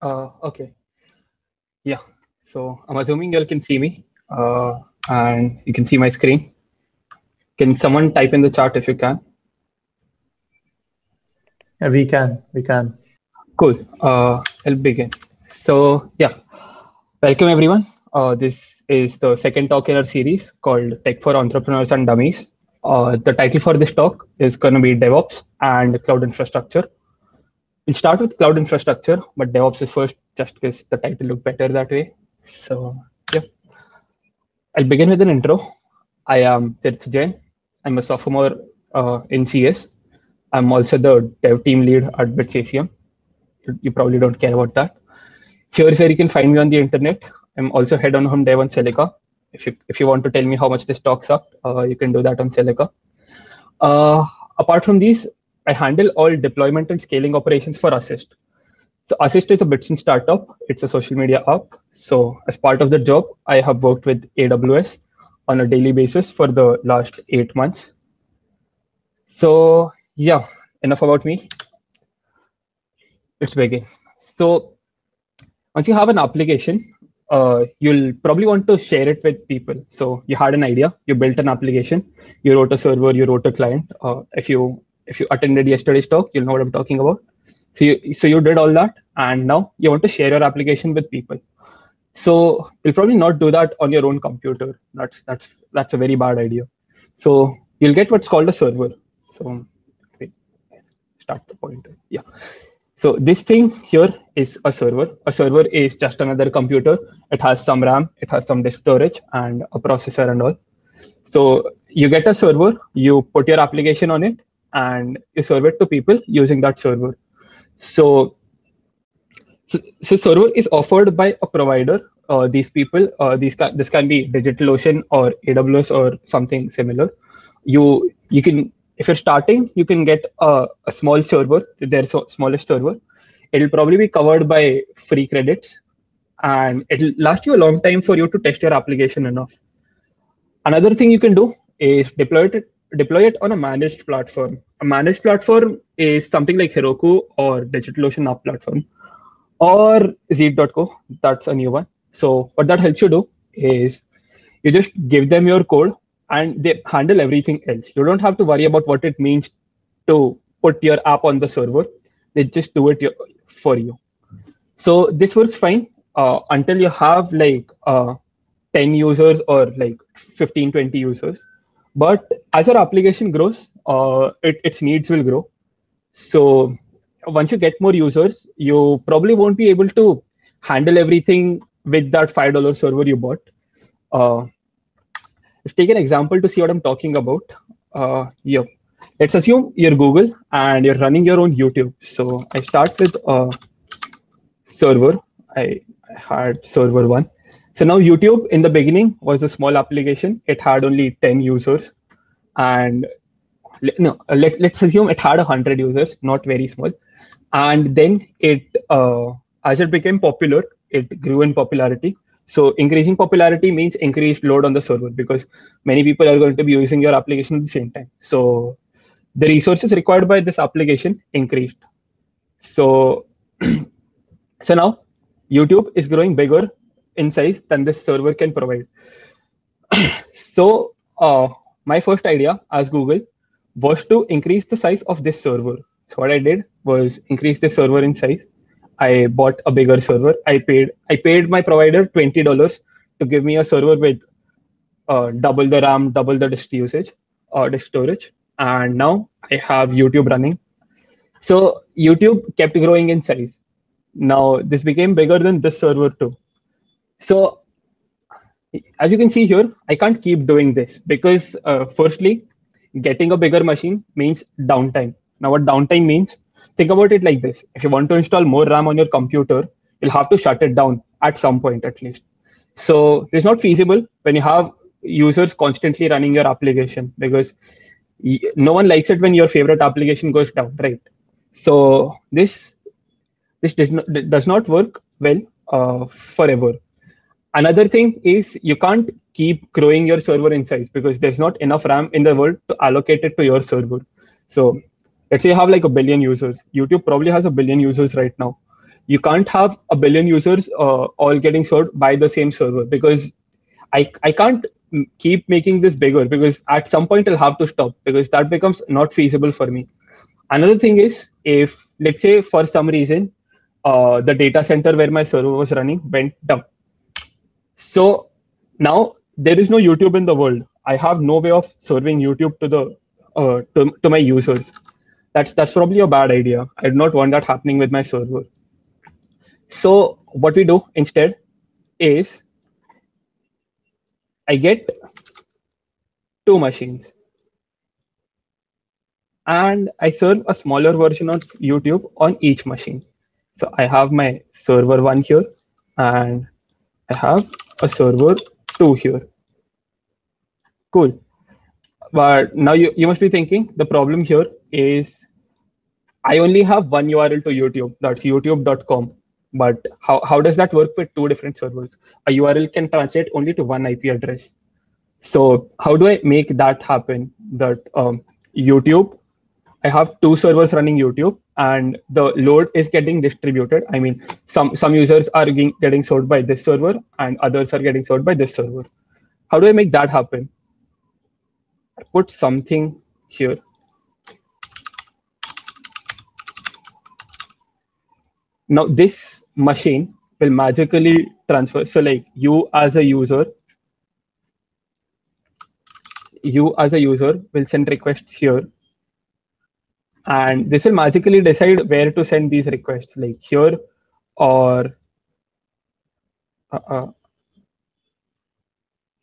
Okay. Yeah. So I'm assuming you all can see me, and you can see my screen. Can someone type in the chat if you can? We can. Cool. I'll begin. So yeah, welcome everyone. This is the second talk in our series called Tech for Entrepreneurs and Dummies. The title for this talk is going to be DevOps and Cloud Infrastructure. We'll start with cloud infrastructure, but DevOps is first just because the title looked better that way. So yeah, I'll begin with an intro. I am Tirth Jain. I'm a sophomore in CS. I'm also the dev team lead at BitsACM. You probably don't care about that. Here is where you can find me on the internet. I'm also head on home dev on Celica. If you want to tell me how much this talk sucked, you can do that on Celica. Uh, Apart from these, I handle all deployment and scaling operations for Assist. So Assist is a Bitsin startup. It's a social media app. So as part of the job, I have worked with AWS on a daily basis for the last 8 months. So yeah, enough about me. Let's begin. So once you have an application, you'll probably want to share it with people. So you had an idea, you built an application, you wrote a server, you wrote a client. If you attended yesterday's talk, you'll know what I'm talking about. So you did all that, and now you want to share your application with people. So you'll probably not do that on your own computer. That's a very bad idea. So you'll get what's called a server. So wait, start the pointer. Yeah. So this thing here is a server. A server is just another computer. It has some RAM, it has some disk storage, and a processor and all. So you get a server, you put your application on it, and you serve it to people using that server. So so server is offered by a provider. These people, this can be DigitalOcean or AWS or something similar. You can, if you're starting, you can get a small server, their smallest server. It'll probably be covered by free credits, and it'll last you a long time for you to test your application enough. Another thing you can do is deploy it on a managed platform. A managed platform is something like Heroku or DigitalOcean app platform or Zeek.co. That's a new one. So what that helps you do is you just give them your code and they handle everything else. You don't have to worry about what it means to put your app on the server. They just do it for you. So this works fine until you have like 10 users or like 15, 20 users. But as your application grows, its needs will grow. So once you get more users, you probably won't be able to handle everything with that $5 server you bought. Uh, let's take an example to see what I'm talking about. Yeah. Let's assume you're Google and you're running your own YouTube. So I start with server. I had server one. So now YouTube in the beginning was a small application. It had only 10 users. And no, let's assume it had 100 users, not very small. And then as it became popular, it grew in popularity. So increasing popularity means increased load on the server because many people are going to be using your application at the same time. So the resources required by this application increased. So so now YouTube is growing bigger in size than this server can provide. So my first idea as Google was to increase the size of this server. So what I did was increase the server in size. I bought a bigger server. I paid my provider $20 to give me a server with double the RAM, double the disk usage, disk storage, and now I have YouTube running. So YouTube kept growing in size. Now this became bigger than this server too. So as you can see here, I can't keep doing this because firstly, getting a bigger machine means downtime. Now, what downtime means, think about it like this. If you want to install more RAM on your computer, you'll have to shut it down at some point at least. So it's not feasible when you have users constantly running your application because no one likes it when your favorite application goes down, right? So this does not work well forever. Another thing is you can't keep growing your server in size because there's not enough RAM in the world to allocate it to your server. So let's say you have like a billion users. YouTube probably has a billion users right now. you can't have a billion users all getting served by the same server, because I can't keep making this bigger, because at some point I'll have to stop, because that becomes not feasible for me. Another thing is, if let's say for some reason the data center where my server was running went down, so now there is no YouTube in the world. I have no way of serving YouTube to the to my users. That's probably a bad idea. I do not want that happening with my server. So what we do instead is I get two machines and I serve a smaller version of YouTube on each machine. So I have my server 1 here and I have a server 2 here. Cool. But now you must be thinking the problem here is I only have one URL to YouTube, that's youtube.com. But how does that work with two different servers? A URL can translate only to one IP address. So how do I make that happen? That YouTube, I have two servers running YouTube, and the load is getting distributed. I mean, some users are getting served by this server, and others are getting served by this server. How do I make that happen? I put something here. Now this machine will magically transfer. So like you as a user will send requests here, and this will magically decide where to send these requests, like here or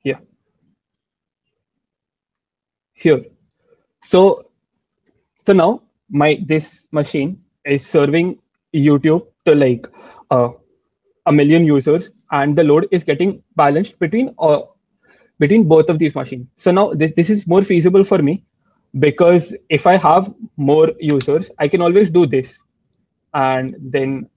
here. Here. So now this machine is serving YouTube to like a million users, and the load is getting balanced between both of these machines. So now this is more feasible for me, because if I have more users, I can always do this, and then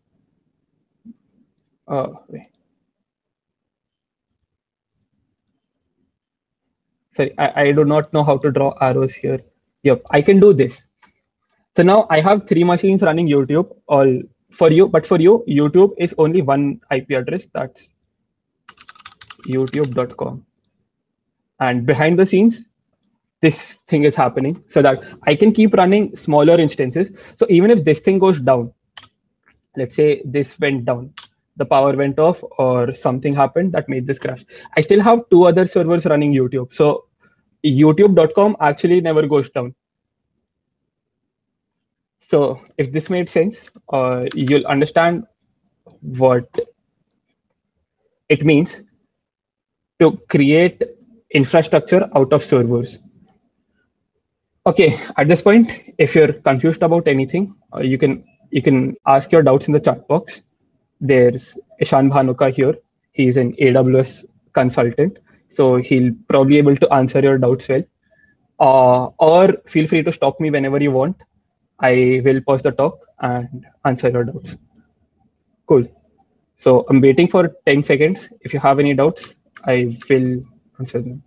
sorry, I do not know how to draw arrows here. Yep, I can do this. So now I have three machines running YouTube all for you, but for you, YouTube is only one IP address, that's youtube.com. And behind the scenes, this thing is happening so that I can keep running smaller instances. So even if this thing goes down, let's say this went down, the power went off or something happened that made this crash, I still have two other servers running YouTube. So youtube.com actually never goes down. So if this made sense, you'll understand what it means to create infrastructure out of servers. Okay, at this point, if you're confused about anything, you can ask your doubts in the chat box. There's Ishan Bhanuka here. He's an AWS consultant, so he'll probably be able to answer your doubts well. Or feel free to stop me whenever you want. I will pause the talk and answer your doubts. Cool. So I'm waiting for 10 seconds. If you have any doubts, I will answer them.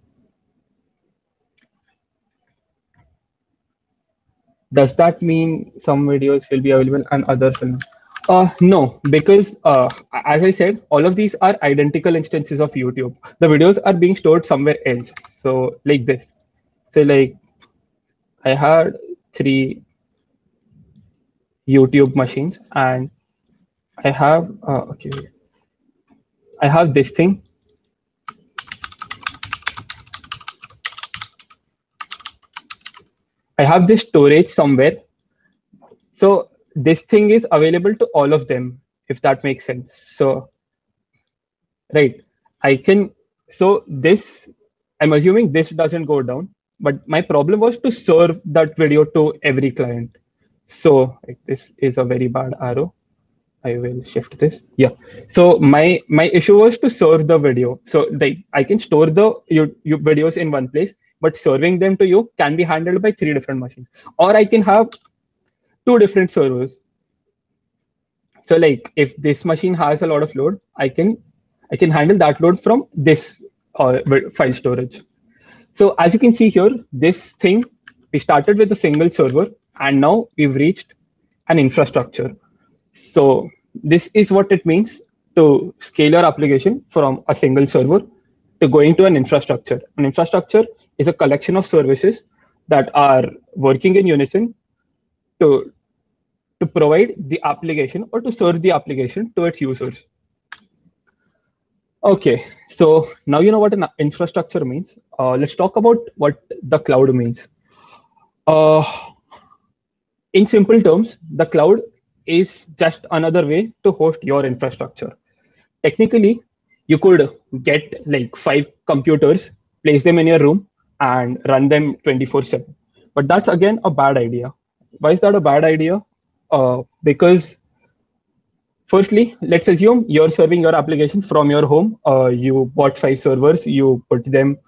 Does that mean some videos will be available and others will not? No, because as I said, all of these are identical instances of YouTube. The videos are being stored somewhere else. So like this. So like I had three YouTube machines, and I have okay, I have this thing. I have this storage somewhere. So this thing is available to all of them, if that makes sense. So, right, I can, so this, I'm assuming this doesn't go down, but my problem was to serve that video to every client. So this is a very bad arrow. I will shift this. Yeah. So my issue was to serve the video. So I can store the your videos in one place, but serving them to you can be handled by three different machines, or I can have two different servers. So like if this machine has a lot of load, I can handle that load from this file storage. So as you can see here, this thing, we started with a single server, and now we've reached an infrastructure. So This is what it means to scale your application from a single server to going to an infrastructure. An infrastructure is a collection of services that are working in unison to, to provide the application or to serve the application to its users. Okay, so now you know what an infrastructure means. Let's talk about what the cloud means. Uh, in simple terms, the cloud is just another way to host your infrastructure. Technically, you could get like 5 computers, place them in your room, and run them 24/7. But that's again a bad idea. Why is that a bad idea? Because firstly, let's assume you're serving your application from your home. You bought 5 servers, you put them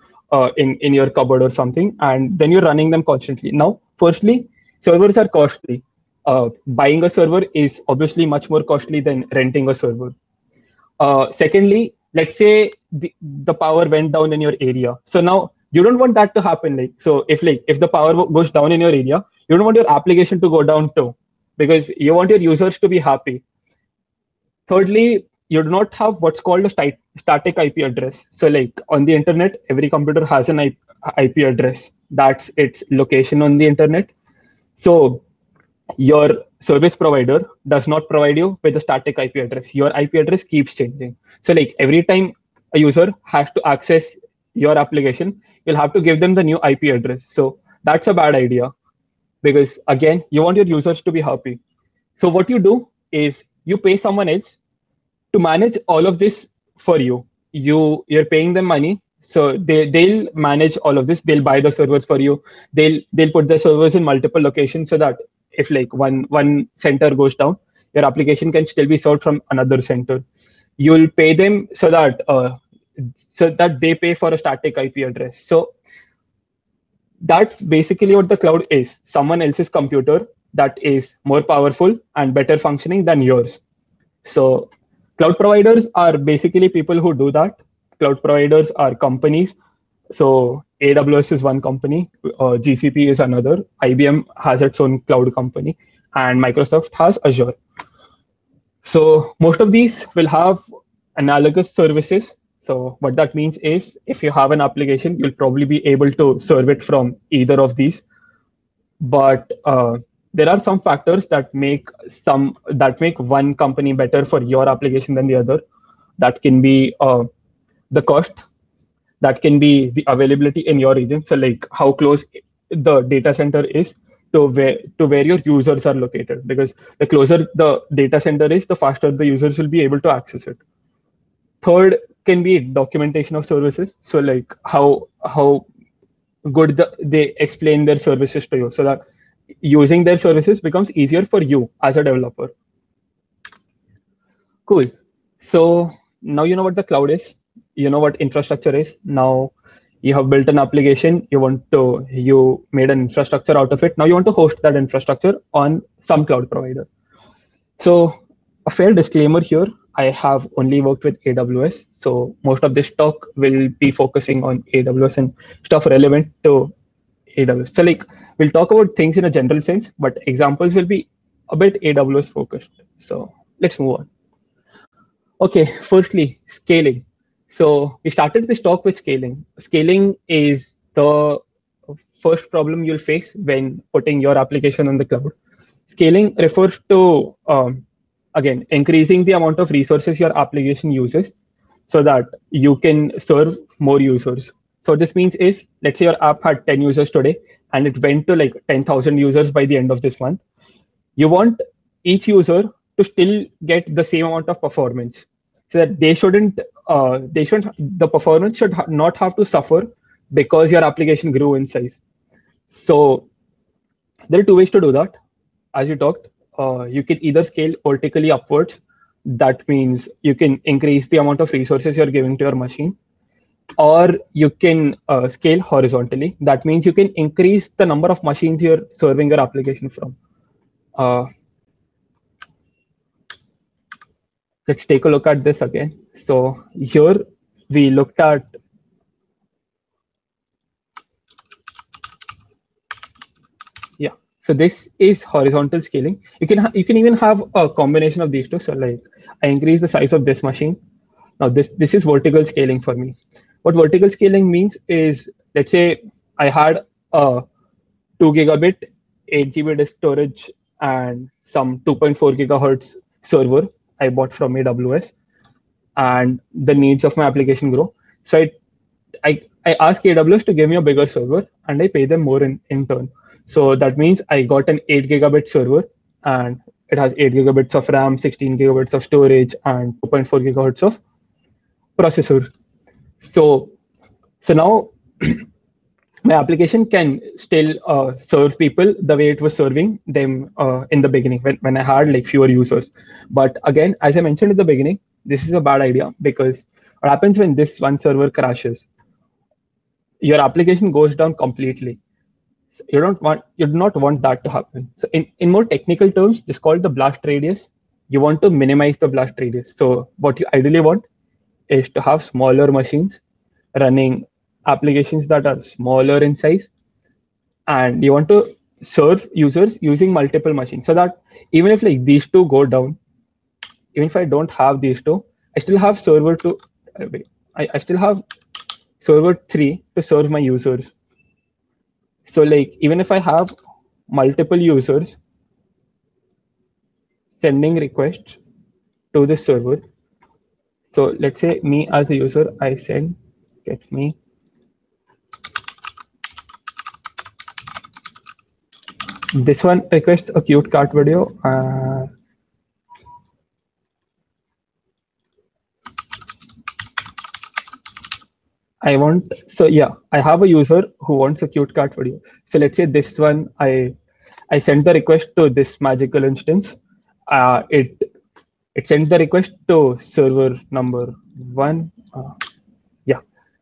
in your cupboard or something, and then you're running them constantly. Now, firstly, servers are costly. Buying a server is obviously much more costly than renting a server. Secondly, let's say the power went down in your area. So now you don't want that to happen. If the power goes down in your area, you don't want your application to go down too, because you want your users to be happy. Thirdly, you do not have what's called a static IP address. So like on the internet, every computer has an IP address. That's its location on the internet. So your service provider does not provide you with a static IP address. Your IP address keeps changing. So like every time a user has to access your application, you'll have to give them the new IP address. So that's a bad idea because again, you want your users to be happy. So what you do is you pay someone else to manage all of this for you. You're paying them money, so they'll manage all of this. They'll buy the servers for you. They'll put the servers in multiple locations so that if like one center goes down, your application can still be served from another center. You'll pay them so that they pay for a static IP address. So that's basically what the cloud is: someone else's computer that is more powerful and better functioning than yours. So cloud providers are basically people who do that. Cloud providers are companies. So AWS is one company, GCP is another, IBM has its own cloud company, and Microsoft has Azure. So most of these will have analogous services. So what that means is if you have an application, you'll probably be able to serve it from either of these. But there are some factors that make one company better for your application than the other. That can be the cost, that can be the availability in your region, so like how close the data center is to where your users are located, because the closer the data center is, the faster the users will be able to access it. Third can be documentation of services, so like how good they explain their services to you, so that using their services becomes easier for you as a developer. Cool. So now you know what the cloud is. You know what infrastructure is. Now you have built an application. You made an infrastructure out of it. Now you want to host that infrastructure on some cloud provider. So a fair disclaimer here. I have only worked with AWS. So most of this talk will be focusing on AWS and stuff relevant to AWS. So like we'll talk about things in a general sense, but examples will be a bit AWS focused. So let's move on. Okay, firstly, scaling. So we started this talk with scaling. Scaling is the first problem you'll face when putting your application on the cloud. Scaling refers to, again, increasing the amount of resources your application uses so that you can serve more users. So this means is, let's say your app had 10 users today and it went to like 10,000 users by the end of this month. You want each user to still get the same amount of performance, so that the performance should not have to suffer because your application grew in size. So there are two ways to do that. As you talked, you can either scale vertically upwards. That means you can increase the amount of resources you're giving to your machine, or you can scale horizontally. That means you can increase the number of machines you're serving your application from. Uh, let's take a look at this again. So here we looked at, yeah. So this is horizontal scaling. You can even have a combination of these two. So like I increase the size of this machine. Now this is vertical scaling for me. What vertical scaling means is, let's say I had a 2 gigabit 8 GB disk storage and some 2.4 gigahertz server I bought from AWS, and the needs of my application grow. So I ask AWS to give me a bigger server and I pay them more in turn. So that means I got an 8 gigabit server and it has 8 gigabits of RAM, 16 gigabits of storage, and 2.4 gigahertz of processor. So now my application can still serve people the way it was serving them in the beginning when I had like fewer users. But again, as I mentioned at the beginning, this is a bad idea because what happens when this one server crashes, your application goes down completely. You do not want that to happen. So in more technical terms, this is called the blast radius. You want to minimize the blast radius. So what you ideally want is to have smaller machines running applications that are smaller in size, and you want to serve users using multiple machines so that even if like these two go down, even if I don't have these two, I still have server two. I still have server three to serve my users. So like even if I have multiple users sending requests to this server, so let's say me as a user, I send get me this one requests a cute cat video. I have a user who wants a cute cat video. So let's say this one, I sent the request to this magical instance. It sent the request to server number one. Yeah,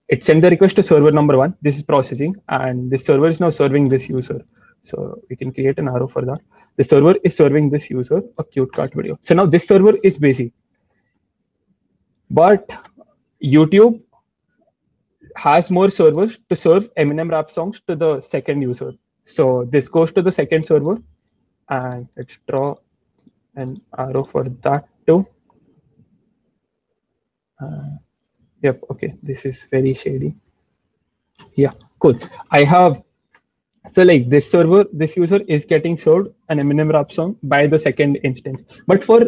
it sent the request to server number one. This is processing, and this server is now serving this user. So we can create an arrow for that. The server is serving this user a cute cat video. So now this server is busy, but YouTube has more servers to serve Eminem rap songs to the second user. So this goes to the second server, and let's draw an arrow for that too. Yep, okay, this is very shady. Yeah, cool. I have, so like this server, this user is getting served an Eminem rap song by the second instance. But for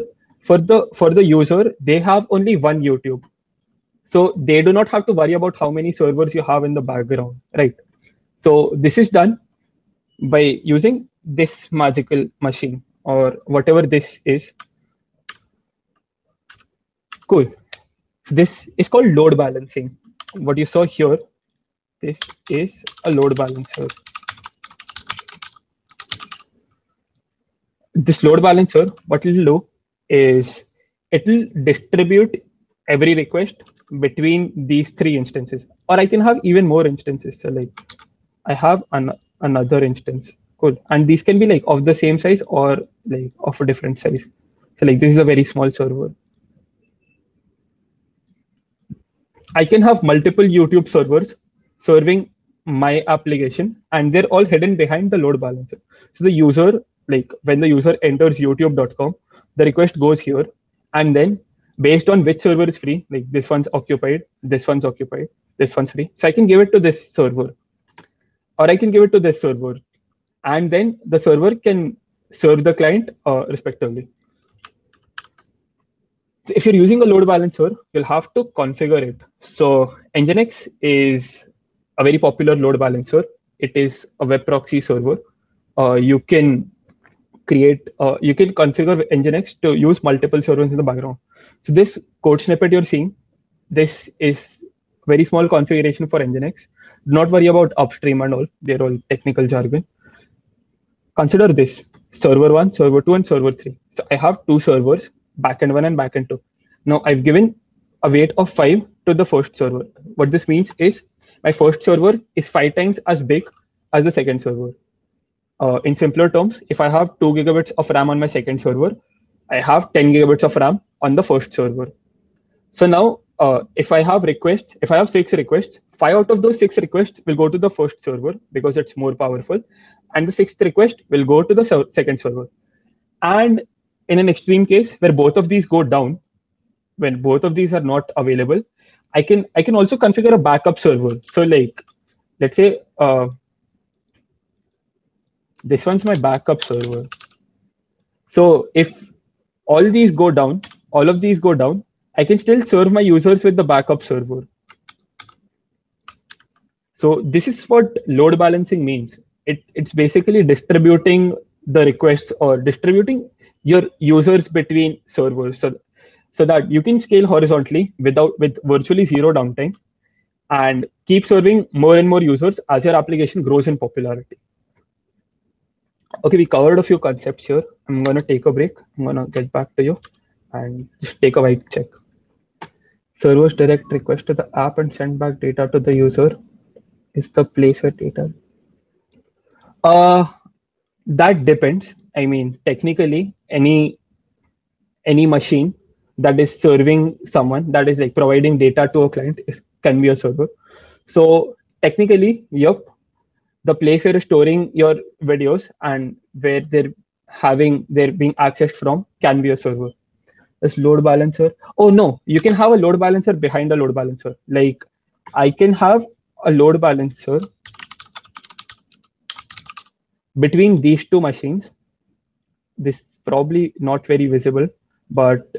the user, they have only one YouTube. So they do not have to worry about how many servers you have in the background, right? So this is done by using this magical machine or whatever this is. Cool. This is called load balancing. What you saw here, this is a load balancer. This load balancer, what it will do is it will distribute every request between these three instances, or I can have even more instances. So like I have another instance. Cool. And these can be like of the same size or like of a different size. So like this is a very small server. I can have multiple YouTube servers serving my application, and they're all hidden behind the load balancer. So the user, like when the user enters youtube.com, the request goes here, and then based on which server is free, like this one's occupied, this one's occupied, this one's free. So I can give it to this server, or I can give it to this server, and then the server can serve the client respectively. So if you're using a load balancer, you'll have to configure it. So Nginx is a very popular load balancer. It is a web proxy server. You can configure Nginx to use multiple servers in the background. So this code snippet you're seeing, this is very small configuration for Nginx. Do not worry about upstream and all. They're all technical jargon. Consider this: server one, server two, and server three. So I have two servers, backend one and backend two. Now I've given a weight of 5 to the first server. What this means is my first server is 5 times as big as the second server. In simpler terms, if I have 2 gigabits of RAM on my second server, I have 10 gigabits of RAM on the first server. So now if I have requests, if I have 6 requests, 5 out of those 6 requests will go to the first server because it's more powerful, and the sixth request will go to the second server. And in an extreme case where both of these go down, when both of these are not available, I can also configure a backup server. So like, let's say this one's my backup server. So if all these go down, all of these go down, I can still serve my users with the backup server. So this is what load balancing means. It's basically distributing the requests or distributing your users between servers, so that you can scale horizontally with virtually zero downtime and keep serving more and more users as your application grows in popularity. Okay, we covered a few concepts here. I'm gonna take a break. I'm gonna get back to you and just take a vibe check. Servers direct request to the app and send back data to the user is the place where data. Uh, that depends. I mean, technically, any machine that is serving someone, that is like providing data to a client, can be a server. So technically, yep, the place where you're storing your videos and where they're being accessed from can be a server. This load balancer. Oh no, you can have a load balancer behind a load balancer. Like I can have a load balancer between these two machines. This is probably not very visible, but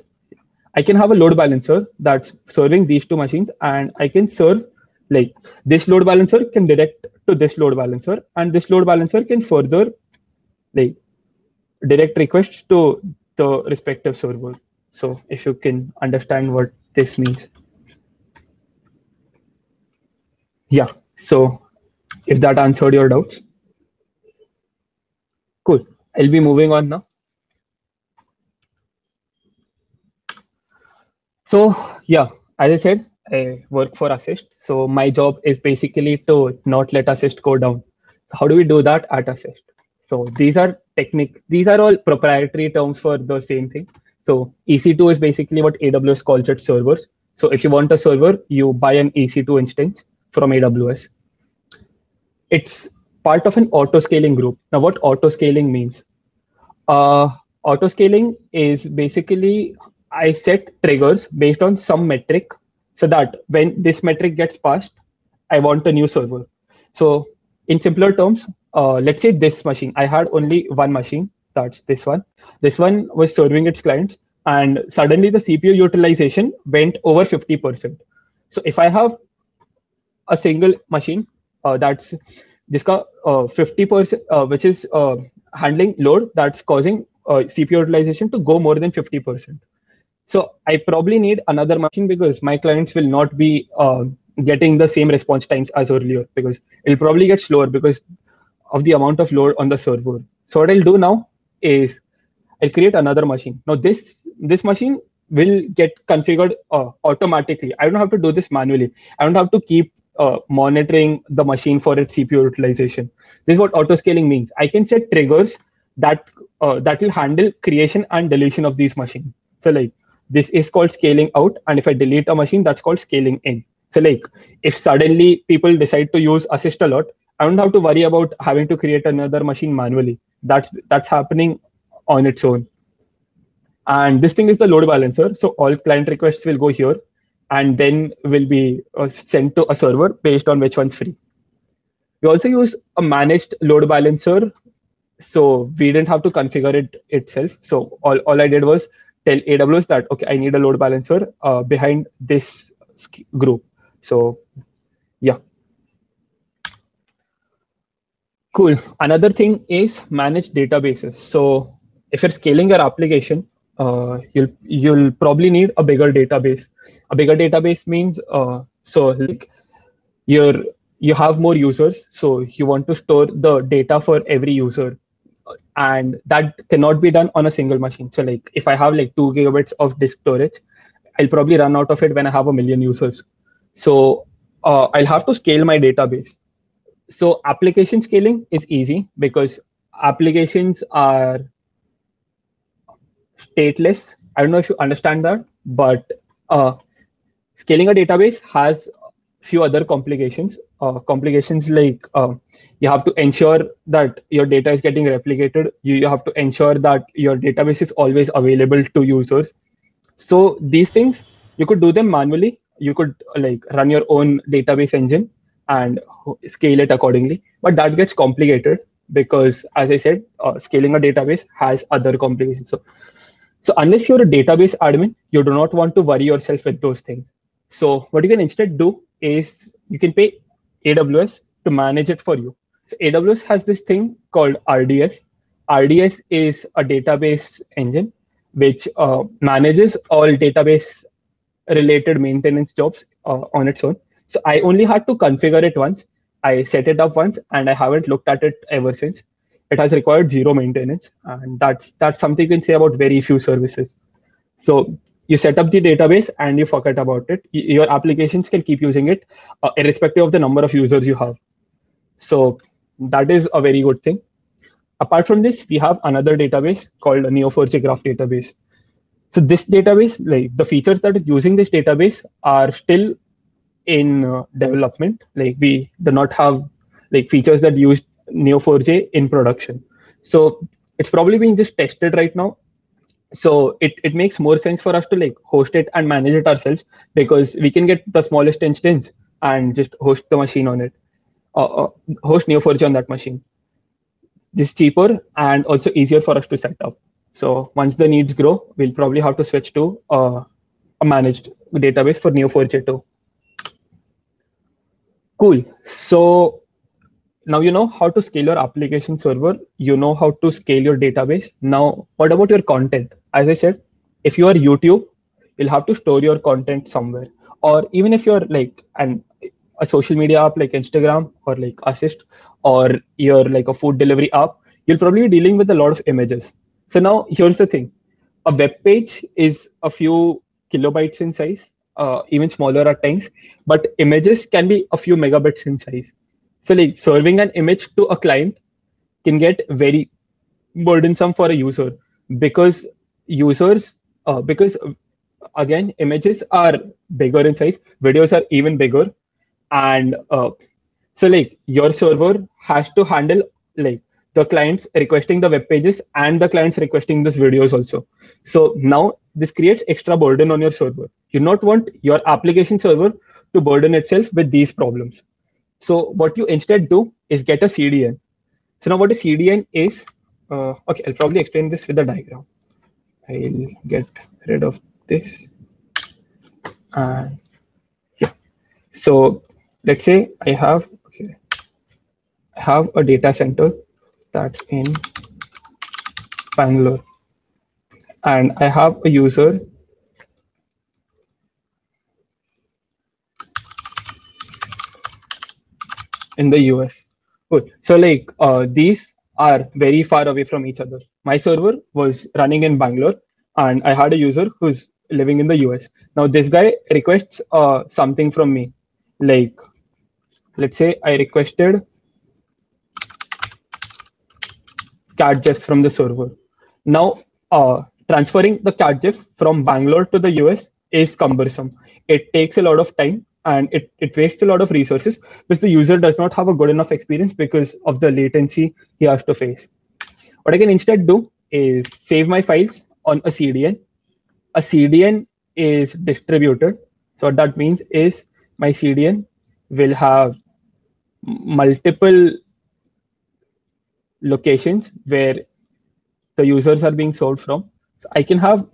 I can have a load balancer that's serving these two machines, and I can serve, like, this load balancer can direct to this load balancer, and this load balancer can further like direct requests to the respective server. So if you can understand what this means. Yeah. So if that answered your doubts. Cool. I'll be moving on now. So yeah, as I said, I work for Assist. So my job is basically to not let Assist go down. So how do we do that at Assist? So these are all proprietary terms for the same thing. So EC2 is basically what AWS calls its servers. So if you want a server, you buy an EC2 instance from AWS. It's part of an auto scaling group. Now, what auto scaling means? Uh, Auto scaling is basically I set triggers based on some metric, so that when this metric gets passed, I want a new server. So in simpler terms, let's say this machine, I had only one machine, that's this one. This one was serving its clients, and suddenly the CPU utilization went over 50%. So if I have a single machine that's जिसका 50%, which is handling load that's causing CPU utilization to go more than 50%. So I probably need another machine because my clients will not be getting the same response times as earlier, because it'll probably get slower because of the amount of load on the server. So what I'll do now is I'll create another machine. Now this machine will get configured automatically. I don't have to do this manually. I don't have to keep monitoring the machine for its CPU utilization. This is what auto scaling means. I can set triggers that will handle creation and deletion of these machines. So like this is called scaling out, and if I delete a machine, that's called scaling in. So like if suddenly people decide to use Assist a lot, I don't have to worry about having to create another machine manually. That's happening on its own. And this thing is the load balancer. So all client requests will go here and then will be sent to a server based on which one's free. We also use a managed load balancer. So we didn't have to configure it itself. So all I did was tell AWS that, okay, I need a load balancer behind this group. So yeah. Cool. Another thing is manage databases. So if you're scaling your application, you'll probably need a bigger database. A bigger database means so like you have more users, so you want to store the data for every user, and that cannot be done on a single machine. So like if I have like 2 GB of disk storage, I'll probably run out of it when I have a million users. So I'll have to scale my database. So application scaling is easy because applications are stateless. I don't know if you understand that, but Scaling a database has few other complications. Complications like you have to ensure that your data is getting replicated. You have to ensure that your database is always available to users. So these things you could do them manually. You could like run your own database engine and scale it accordingly. But that gets complicated because, as I said, scaling a database has other complications. So unless you're a database admin, you do not want to worry yourself with those things. So what you can instead do is you can pay AWS to manage it for you. So AWS has this thing called RDS. RDS is a database engine which manages all database related maintenance jobs on its own. So I only had to configure it once. I set it up once and I haven't looked at it ever since. It has required zero maintenance, and that's something you can say about very few services. So you set up the database and you forget about it. Your applications can keep using it irrespective of the number of users you have. So that is a very good thing. Apart from this, we have another database called a Neo4j Graph database. So this database, like the features that is using this database are still in development. Like we do not have like features that use Neo4j in production. So it's probably being just tested right now. So it makes more sense for us to like host it and manage it ourselves because we can get the smallest instance and just host the machine on it, host Neo4j on that machine. This is cheaper and also easier for us to set up. So once the needs grow, we'll probably have to switch to a managed database for Neo4j too. Cool. So now you know how to scale your application server. You know how to scale your database. Now, what about your content? As I said, if you are YouTube, you'll have to store your content somewhere. Or even if you're like a social media app like Instagram or like Assist, or you're like a food delivery app, you'll probably be dealing with a lot of images. So now here's the thing. A web page is a few kilobytes in size, even smaller at times, but images can be a few megabits in size. So like serving an image to a client can get very burdensome for a user because users, because again, images are bigger in size, videos are even bigger. And so like your server has to handle like the clients requesting the web pages and the clients requesting these videos also. So now this creates extra burden on your server. You not want your application server to burden itself with these problems. So what you instead do is get a CDN. So now what a CDN is, okay, I'll probably explain this with a diagram. I'll get rid of this. And yeah, so let's say I have a data center that's in Bangalore, and I have a user in the US. Good. So like these are very far away from each other. My server was running in Bangalore, and I had a user who's living in the US. Now this guy requests something from me, like let's say I requested cat gifs from the server. Now transferring the cat gif from Bangalore to the US is cumbersome. It takes a lot of time and it wastes a lot of resources which the user does not have a good enough experience because of the latency he has to face. What I can instead do is save my files on a CDN. A CDN is distributed. So what that means is my CDN will have multiple locations where the users are being sold from. So I can have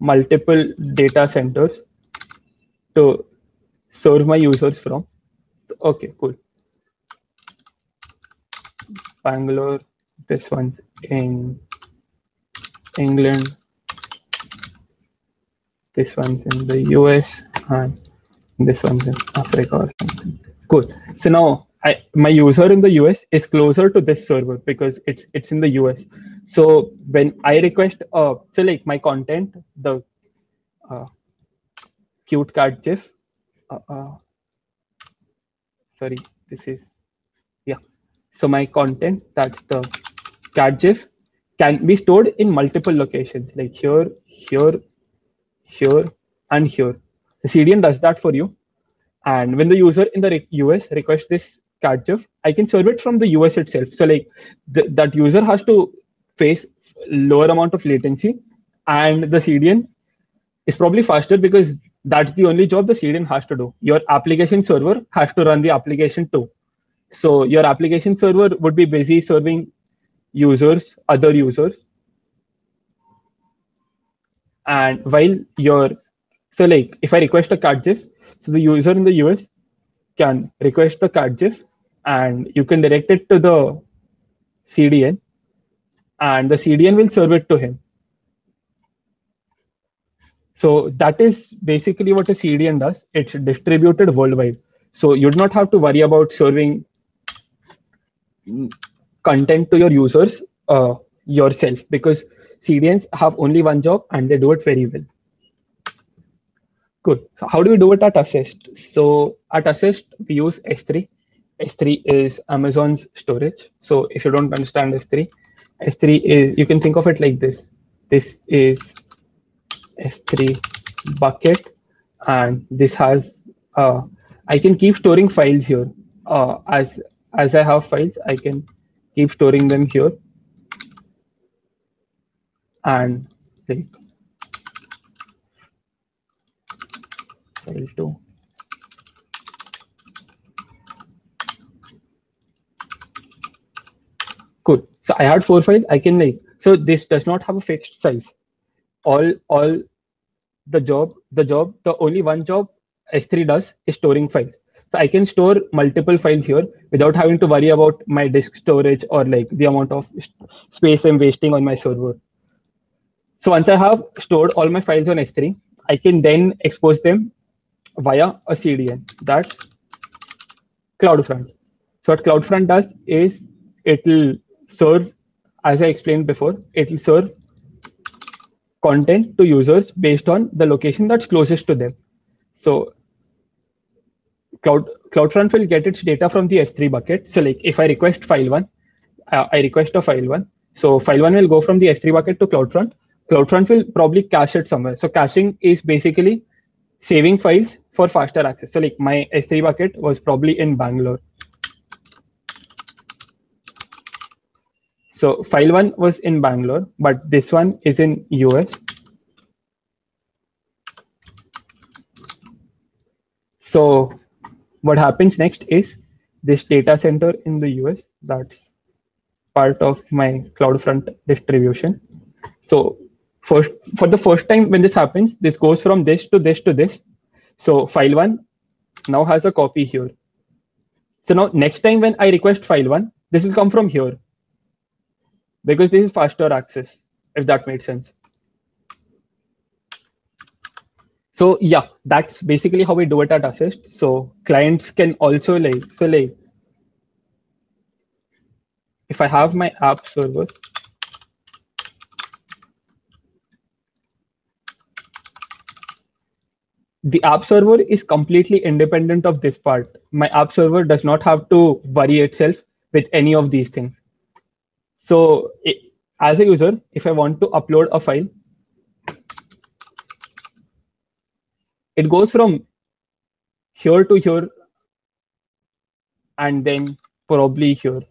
multiple data centers to serve my users from. Okay, cool. Bangalore, this one's in England, this one's in the US, and this one's in Africa or something. Cool. So now my user in the US is closer to this server because it's in the US. So when I request, so like my content, the cute cat gif, uh, uh, sorry, this is, yeah. So my content, that's the cat gif, can be stored in multiple locations like here, here, here, and here. The CDN does that for you. And when the user in the US requests this cat GIF, I can serve it from the US itself. So like that user has to face lower amount of latency, and the CDN is probably faster because that's the only job the CDN has to do. Your application server has to run the application too. So your application server would be busy serving users, other users. And while so like if I request a cat GIF, so the user in the US can request the cat GIF and you can direct it to the CDN and the CDN will serve it to him. So that is basically what a CDN does. It's distributed worldwide. So you do not have to worry about serving content to your users yourself, because CDNs have only one job and they do it very well. Good. So how do we do it at Assist? So at Assist, we use S3. S3 is Amazon's storage. So if you don't understand S3, S3 is, you can think of it like this. This is S3 bucket, and this has, I can keep storing files here. As I have files, I can keep storing them here. And like file 2. Cool. So I had 4 files. I can like, so this does not have a fixed size. All the only one job S3 does is storing files. So I can store multiple files here without having to worry about my disk storage or like the amount of space I'm wasting on my server. So once I have stored all my files on S3, I can then expose them via a CDN. That's CloudFront. So what CloudFront does is it will serve, as I explained before, it will serve content to users based on the location that's closest to them. So CloudFront will get its data from the S3 bucket. So like if I request file 1, I request a file 1. So file 1 will go from the S3 bucket to CloudFront. CloudFront will probably cache it somewhere. So caching is basically saving files for faster access. So like my S3 bucket was probably in Bangalore. So file 1 was in Bangalore, but this one is in US. So what happens next is this data center in the US, that's part of my CloudFront distribution. So for the first time when this happens, this goes from this to this to this. So file 1 now has a copy here. So now next time when I request file 1, this will come from here, because this is faster access, if that made sense. So yeah, that's basically how we do it at Assist. So clients can also like, so like, if I have my app server, the app server is completely independent of this part. My app server does not have to worry itself with any of these things. So as a user, if I want to upload a file, it goes from here to here and then probably here.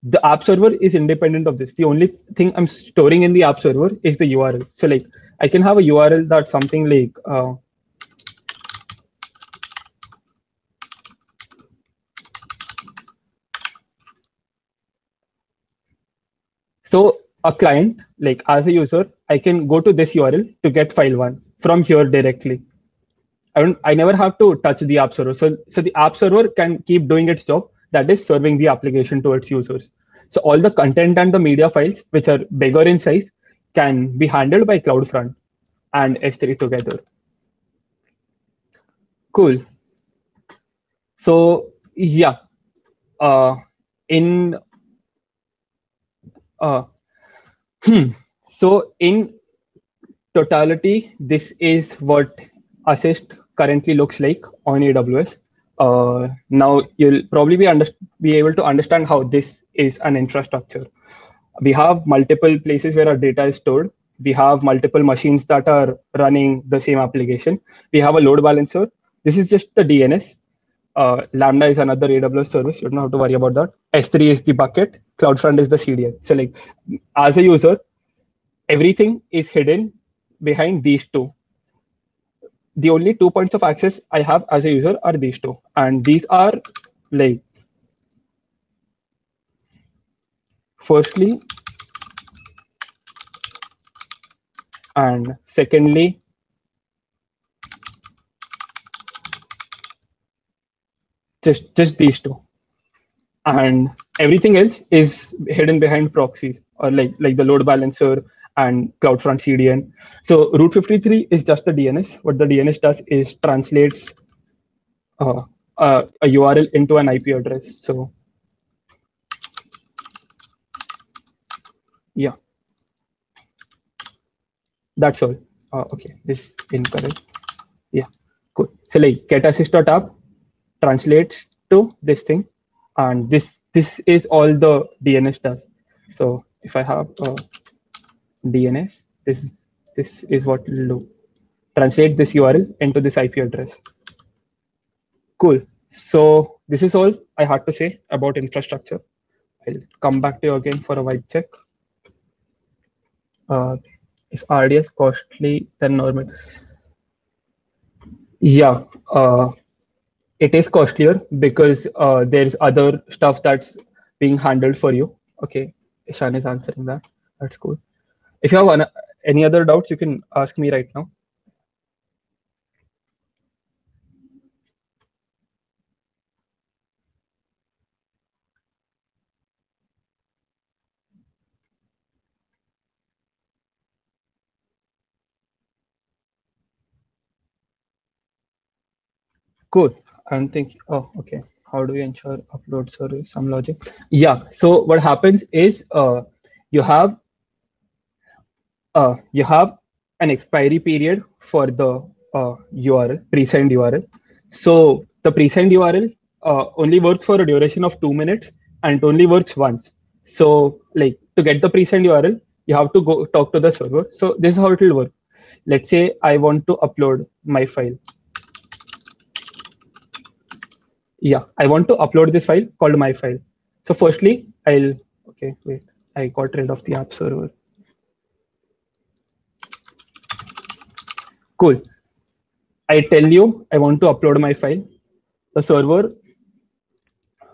The app server is independent of this. The only thing I'm storing in the app server is the URL. So like I can have a URL that's something like so a client, like as a user, I can go to this URL to get file 1 from here directly. I never have to touch the app server. So the app server can keep doing its job, that is serving the application to its users. So all the content and the media files, which are bigger in size, can be handled by CloudFront and S3 together. Cool. So yeah, so in totality, this is what Assist currently looks like on AWS. Now you'll probably be able to understand how this is an infrastructure. We have multiple places where our data is stored. we have multiple machines that are running the same application. We have a load balancer. This is just the DNS. Lambda is another AWS service. You don't have to worry about that. S3 is the bucket. CloudFront is the CDN. So like as a user, everything is hidden behind these two. The only 2 points of access I have as a user are these two. And these are like, firstly, and secondly, just these two. And everything else is hidden behind proxies or like the load balancer and CloudFront CDN. So Route 53 is just the DNS. What the DNS does is translates a URL into an IP address. So yeah, that's all. Okay, this incorrect. Yeah, cool. So like getassist.app translates to this thing, and this is all the DNS does. So if I have DNS, this is what will do. Translate this URL into this IP address. Cool. So this is all I had to say about infrastructure. I'll come back to you again for a vibe check. Is RDS costly than normal? Yeah, it is costlier because there's other stuff that's being handled for you. Okay, Ishan is answering that. That's cool. If you have any other doubts, you can ask me right now. Cool. I'm thinking, oh, okay. How do we ensure upload service? Some logic. Yeah. So what happens is you have you have an expiry period for the URL, pre-signed URL. So the pre-signed URL only works for a duration of 2 minutes and it only works once. So like to get the pre-signed URL, you have to go talk to the server. So this is how it will work. Let's say I want to upload my file. Yeah, I want to upload this file called my file. So firstly, okay, wait, I got rid of the app server. Cool. I tell you, I want to upload my file. The server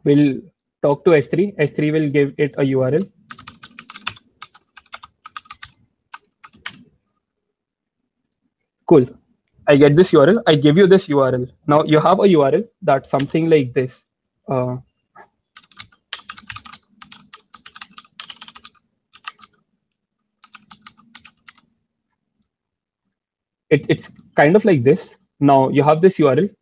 will talk to S3. S3 will give it a URL. Cool. I get this URL. I give you this URL. Now you have a URL that's something like this. It's kind of like this. Now you have this URL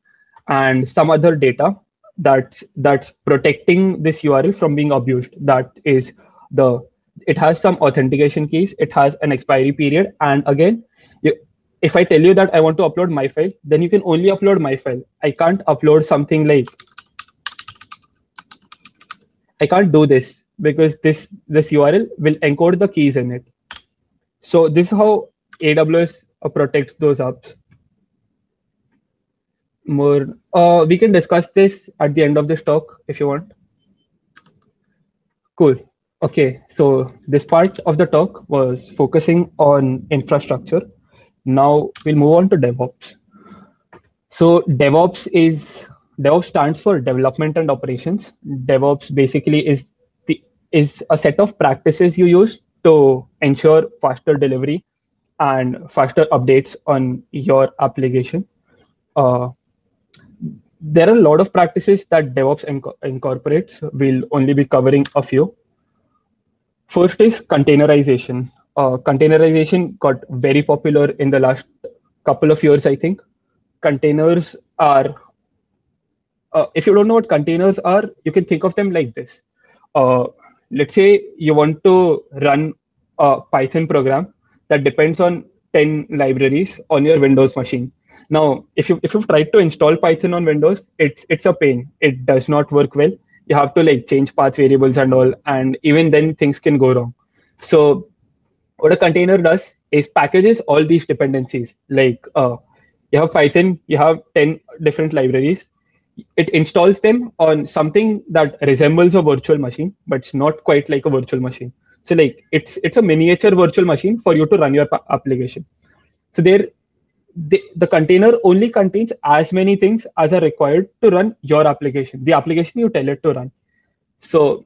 and some other data that's protecting this URL from being abused. That is it has some authentication keys. It has an expiry period. And again, if I tell you that I want to upload my file, then you can only upload my file. I can't upload something like, I can't do this because this URL will encode the keys in it. So this is how AWS protects those apps. More, we can discuss this at the end of this talk if you want. Cool. Okay, so this part of the talk was focusing on infrastructure. Now we'll move on to DevOps. So DevOps stands for development and operations. DevOps basically is a set of practices you use to ensure faster delivery and faster updates on your application. There are a lot of practices that DevOps incorporates. We'll only be covering a few. First is containerization. Containerization got very popular in the last couple of years, I think. Containers are, if you don't know what containers are, you can think of them like this. Let's say you want to run a Python program that depends on 10 libraries on your Windows machine. Now, if you've tried to install Python on Windows, it's a pain. It does not work well. You have to like change path variables and all, and even then things can go wrong. So What a container does is packages all these dependencies. Like you have Python, you have 10 different libraries. It installs them on something that resembles a virtual machine, but it's not quite like a virtual machine. So like it's a miniature virtual machine for you to run your application. So the container only contains as many things as are required to run your application, the application you tell it to run. So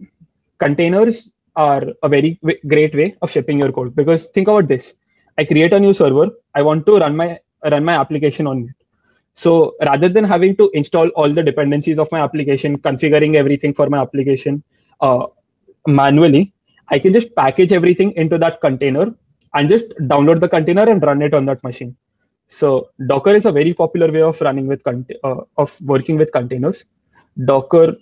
containers are a very great way of shipping your code, because think about this. I create a new server. I want to run my application on it. So rather than having to install all the dependencies of my application, configuring everything for my application uh, manually, I can just package everything into that container and just download the container and run it on that machine. So Docker is a very popular way of running with of working with containers. Docker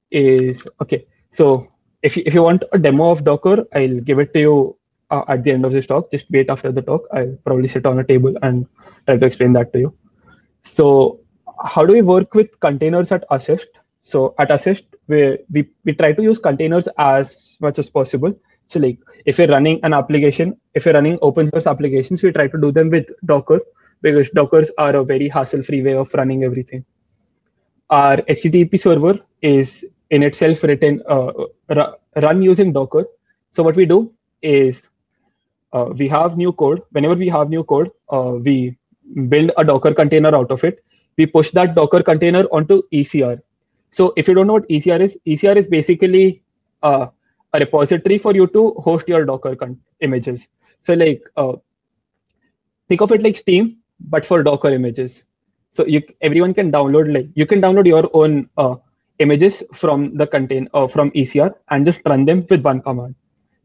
is okay. So if you want a demo of Docker, I'll give it to you at the end of this talk. Just wait after the talk. I'll probably sit on a table and try to explain that to you. So how do we work with containers at Assist? So at Assist, we try to use containers as much as possible. So like if you're running an application, if you're running open source applications, we try to do them with Docker, because Dockers are a very hassle-free way of running everything. Our HTTP server is in itself written run using Docker. So what we do is we have new code. Whenever we have new code, we build a Docker container out of it. We push that Docker container onto ECR. So if you don't know what ECR is basically a repository for you to host your Docker images. So like think of it like Steam, but for Docker images. So everyone can download, like you can download your own images from the from ECR and just run them with one command.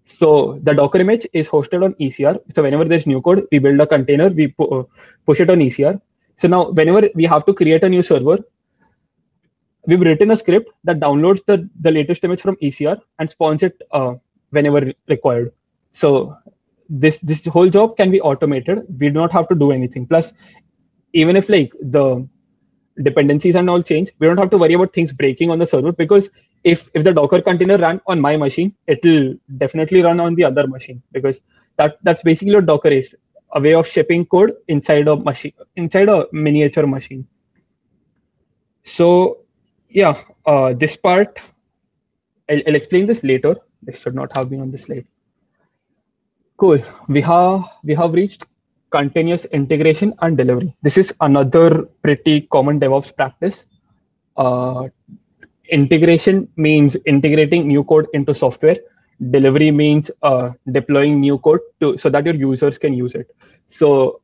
So the Docker image is hosted on ECR. So whenever there's new code, we build a container, we push it on ECR. So now whenever we have to create a new server, we've written a script that downloads the latest image from ECR and spawns it whenever required. So this whole job can be automated. We do not have to do anything. Plus, even if like the dependencies and all change, we don't have to worry about things breaking on the server, because if the Docker container ran on my machine, it'll definitely run on the other machine, because that's basically what Docker is, a way of shipping code inside a machine, inside a miniature machine. So yeah, this part I'll explain this later. This should not have been on the slide. Cool. We have reached continuous integration and delivery. This is another pretty common DevOps practice. Uh, Integration means integrating new code into software. Delivery means deploying new code so that your users can use it. So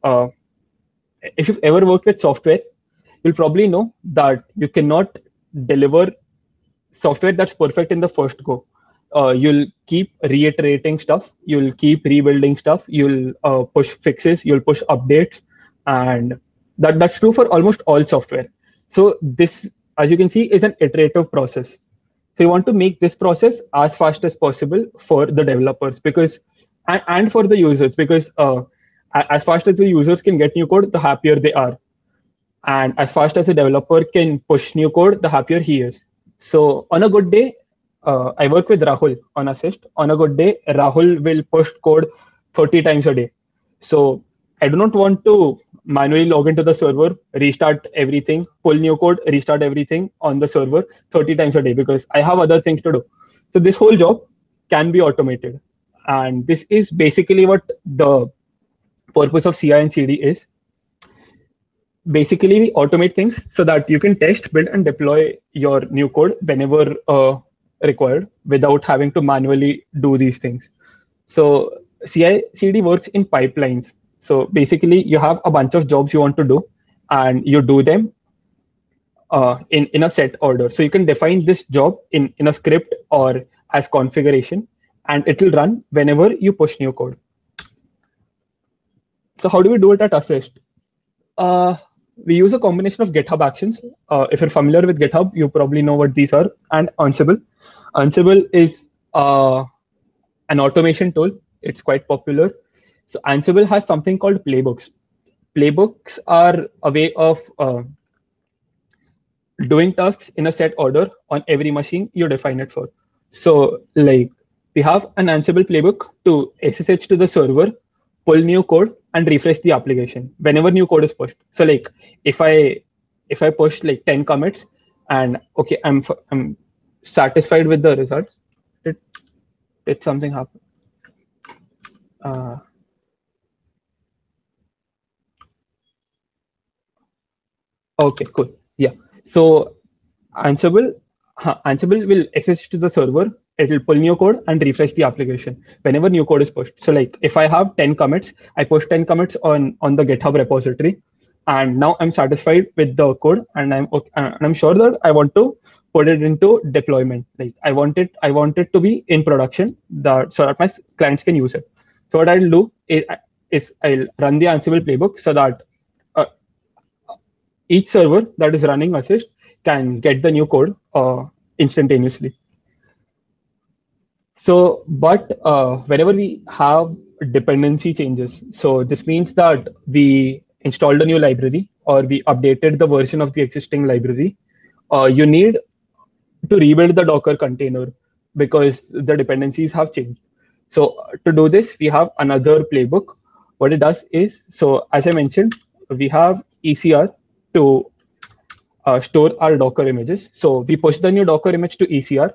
if you've ever worked with software, you'll probably know that you cannot deliver software that's perfect in the first go. You'll keep reiterating stuff, you'll keep rebuilding stuff, you'll push fixes, you'll push updates, and that's true for almost all software. So this, as you can see, is an iterative process. So you want to make this process as fast as possible for the developers, because and for the users, because as fast as the users can get new code, the happier they are. And as fast as a developer can push new code, the happier he is. So on a good day, I work with Rahul on Assist. On a good day, Rahul will push code 30 times a day. So I do not want to manually log into the server, restart everything, pull new code, restart everything on the server 30 times a day, because I have other things to do. So this whole job can be automated. And this is basically what the purpose of CI and CD is. Basically, we automate things so that you can test, build, and deploy your new code whenever required without having to manually do these things. So CI/CD works in pipelines. So basically, you have a bunch of jobs you want to do, and you do them in a set order. So you can define this job in a script or as configuration, and it will run whenever you push new code. So how do we do it at Assist? We use a combination of GitHub Actions. If you're familiar with GitHub, you probably know what these are, and Ansible. Ansible is an automation tool. It's quite popular. So Ansible has something called playbooks. Playbooks are a way of doing tasks in a set order on every machine you define it for. So like we have an Ansible playbook to SSH to the server, pull new code, and refresh the application whenever new code is pushed. So like if I push like 10 commits and okay, I'm satisfied with the results. Did something happen? Uh, okay, cool. Yeah. So Ansible will access to the server. It will pull new code and refresh the application whenever new code is pushed. So like if I have 10 commits, I push 10 commits on the GitHub repository, and now I'm satisfied with the code, and I'm okay, and I'm sure that I want to put it into deployment. Like I want it to be in production that so that my clients can use it. So what I'll do is I'll run the Ansible playbook so that uh, each server that is running assist can get the new code instantaneously. So, but whenever we have dependency changes, so this means that we installed a new library or we updated the version of the existing library, you need to rebuild the Docker container because the dependencies have changed. So to do this, we have another playbook. What it does is, so as I mentioned, we have ECR to store our Docker images. So we push the new Docker image to ECR.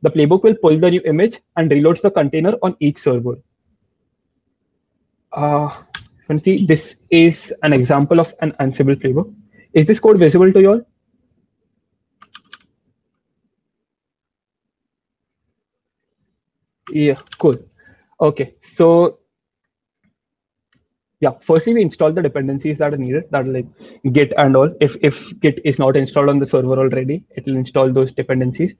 The playbook will pull the new image and reloads the container on each server. You can see this is an example of an Ansible playbook. Is this code visible to you all? Yeah, cool. Okay, so yeah, firstly we install the dependencies that are needed, that are like Git and all. If Git is not installed on the server already, it will install those dependencies.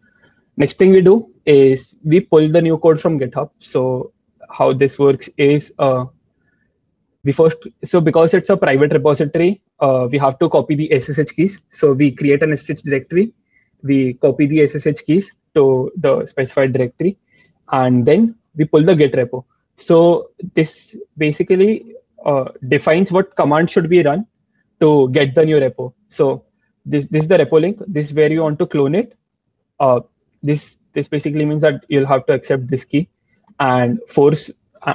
Next thing we do is we pull the new code from GitHub. So how this works is we first, so because it's a private repository, we have to copy the SSH keys. So we create an SSH directory, we copy the SSH keys to the specified directory, and then we pull the Git repo. So this basically defines what command should be run to get the new repo. So this is the repo link. This is where you want to clone it. This basically means that you'll have to accept this key, and force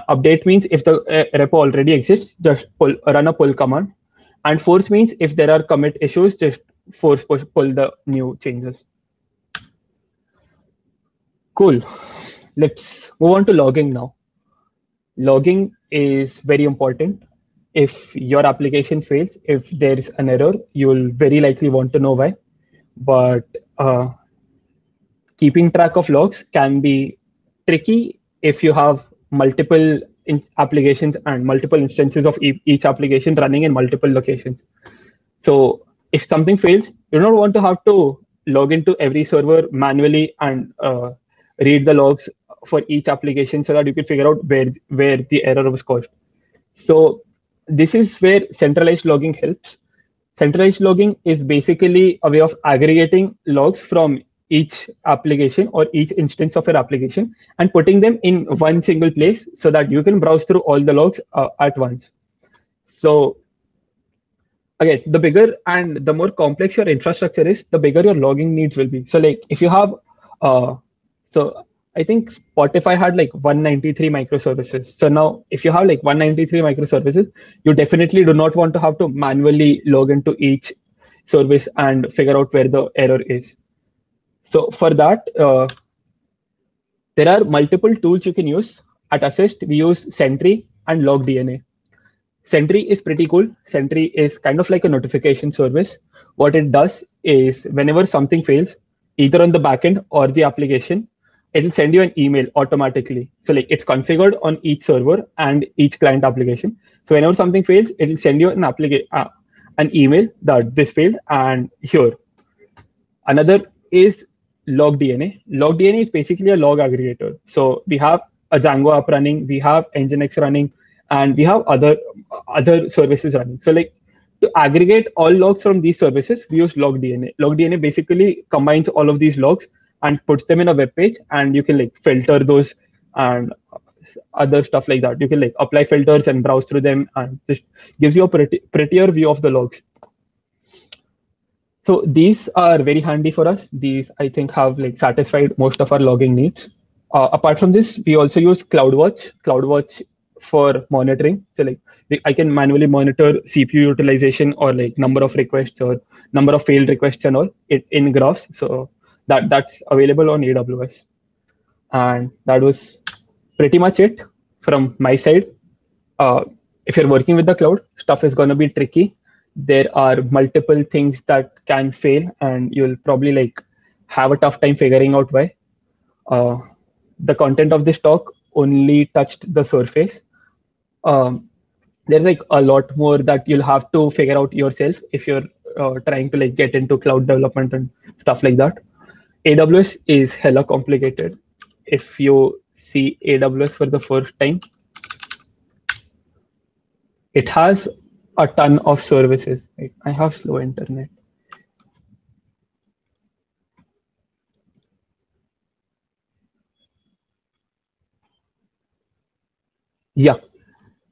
update means if the repo already exists, just run a pull command, and force means if there are commit issues, just pull the new changes. Cool. Let's move on to logging now. Logging is very important. If your application fails, if there is an error, you will very likely want to know why. But keeping track of logs can be tricky if you have multiple applications and multiple instances of each application running in multiple locations. So if something fails, you don't want to have to log into every server manually and read the logs for each application so that you can figure out where the error was caused. So this is where centralized logging helps. Centralized logging is basically a way of aggregating logs from each application or each instance of your application and putting them in one single place so that you can browse through all the logs at once. So again, the bigger and the more complex your infrastructure is, the bigger your logging needs will be. So like if you have, so I think Spotify had like 193 microservices. So now if you have like 193 microservices, you definitely do not want to have to manually log into each service and figure out where the error is. So for that, there are multiple tools you can use. At Assist, we use Sentry and LogDNA. Sentry is pretty cool. Sentry is kind of like a notification service. What it does is whenever something fails, either on the backend or the application, it'll send you an email automatically. So like it's configured on each server and each client application. So whenever something fails, it'll send you an email that this failed and here. Another is LogDNA. LogDNA is basically a log aggregator. So we have a Django app running, we have Nginx running, and we have other services running. So like to aggregate all logs from these services, we use LogDNA. LogDNA basically combines all of these logs and puts them in a web page, and you can like filter those and other stuff like that. You can like apply filters and browse through them, and just gives you a prettier view of the logs. So these are very handy for us. These I think have like satisfied most of our logging needs. Apart from this, we also use CloudWatch for monitoring. So like I can manually monitor CPU utilization or like number of requests or number of failed requests and all in graphs. So that's available on AWS. And that was pretty much it from my side. If you're working with the cloud, stuff is going to be tricky. There are multiple things that can fail, and you'll probably like have a tough time figuring out why. Uh, the content of this talk only touched the surface. Um, there's like a lot more that you'll have to figure out yourself if you're trying to like get into cloud development and stuff like that. AWS is hella complicated. If you see AWS for the first time, it has a ton of services. Right? I have slow internet. Yeah,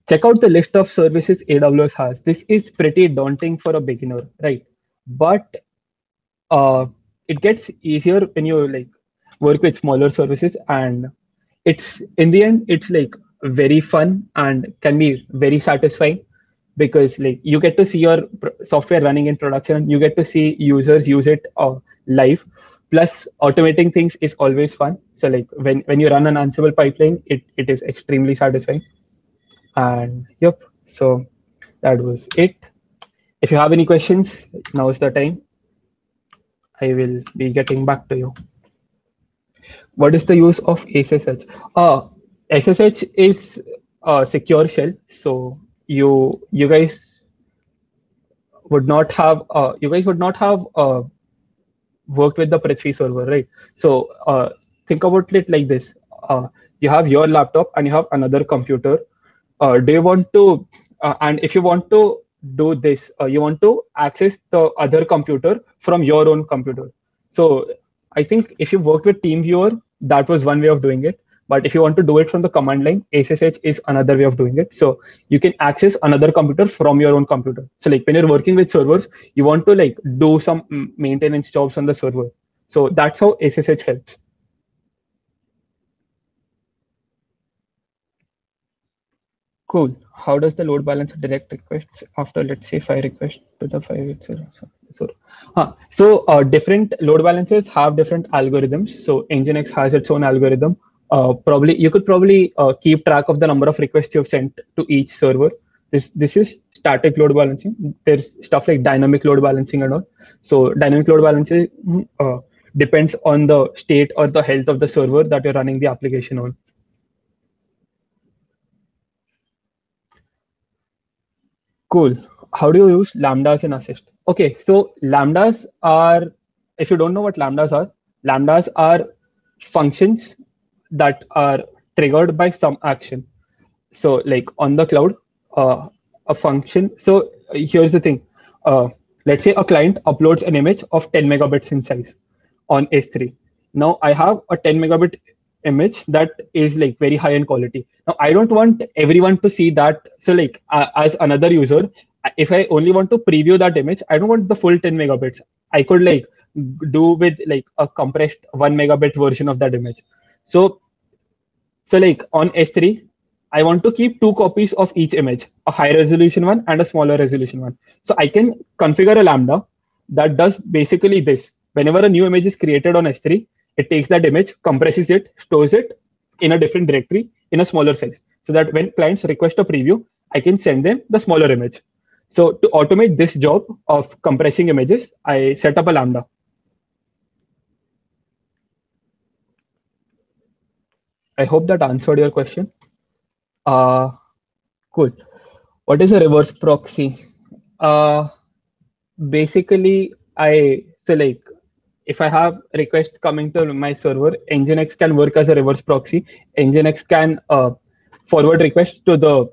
check out the list of services AWS has. This is pretty daunting for a beginner, right? But uh, it gets easier when you like work with smaller services, and it's in the end it's like very fun and can be very satisfying because like you get to see your software running in production, you get to see users use it live. Plus automating things is always fun. So like when you run an Ansible pipeline, it is extremely satisfying. And yep, so that was it. If you have any questions, now is the time. I will be getting back to you. What is the use of SSH? SSH is a secure shell. So you guys would not have worked with the Prithvi server, right? So think about it like this: you have your laptop and you have another computer. Do you want to? And if you want to do this, you want to access the other computer from your own computer. So I think if you worked with TeamViewer, that was one way of doing it. But if you want to do it from the command line, SSH is another way of doing it. So you can access another computer from your own computer. So like when you're working with servers, you want to like do some maintenance jobs on the server. So that's how SSH helps. Cool. How does the load balancer direct requests after, let's say, 5 requests to the 5 itself? So different load balancers have different algorithms. So Nginx has its own algorithm. Probably you could probably keep track of the number of requests you've sent to each server. This is static load balancing. There's stuff like dynamic load balancing and all. So dynamic load balancing depends on the state or the health of the server that you're running the application on. Cool. How do you use lambdas in Assist? Okay, so lambdas are, if you don't know what lambdas are functions that are triggered by some action. So, like on the cloud, a function. So, here's the thing. Let's say a client uploads an image of 10 megabits in size on S3. Now, I have a 10 megabit image that is like very high in quality. Now, I don't want everyone to see that. So, like as another user, if I only want to preview that image, I don't want the full 10 megabits. I could like do with like a compressed 1 megabit version of that image. So like on S3, I want to keep 2 copies of each image, a high resolution one and a smaller resolution one. So I can configure a Lambda that does basically this. Whenever a new image is created on S3, it takes that image, compresses it, stores it in a different directory in a smaller size. So that when clients request a preview, I can send them the smaller image. So to automate this job of compressing images, I set up a Lambda. I hope that answered your question. Uh, cool. What is a reverse proxy? Uh, Basically, like if I have requests coming to my server, Nginx can work as a reverse proxy. Nginx can forward requests to the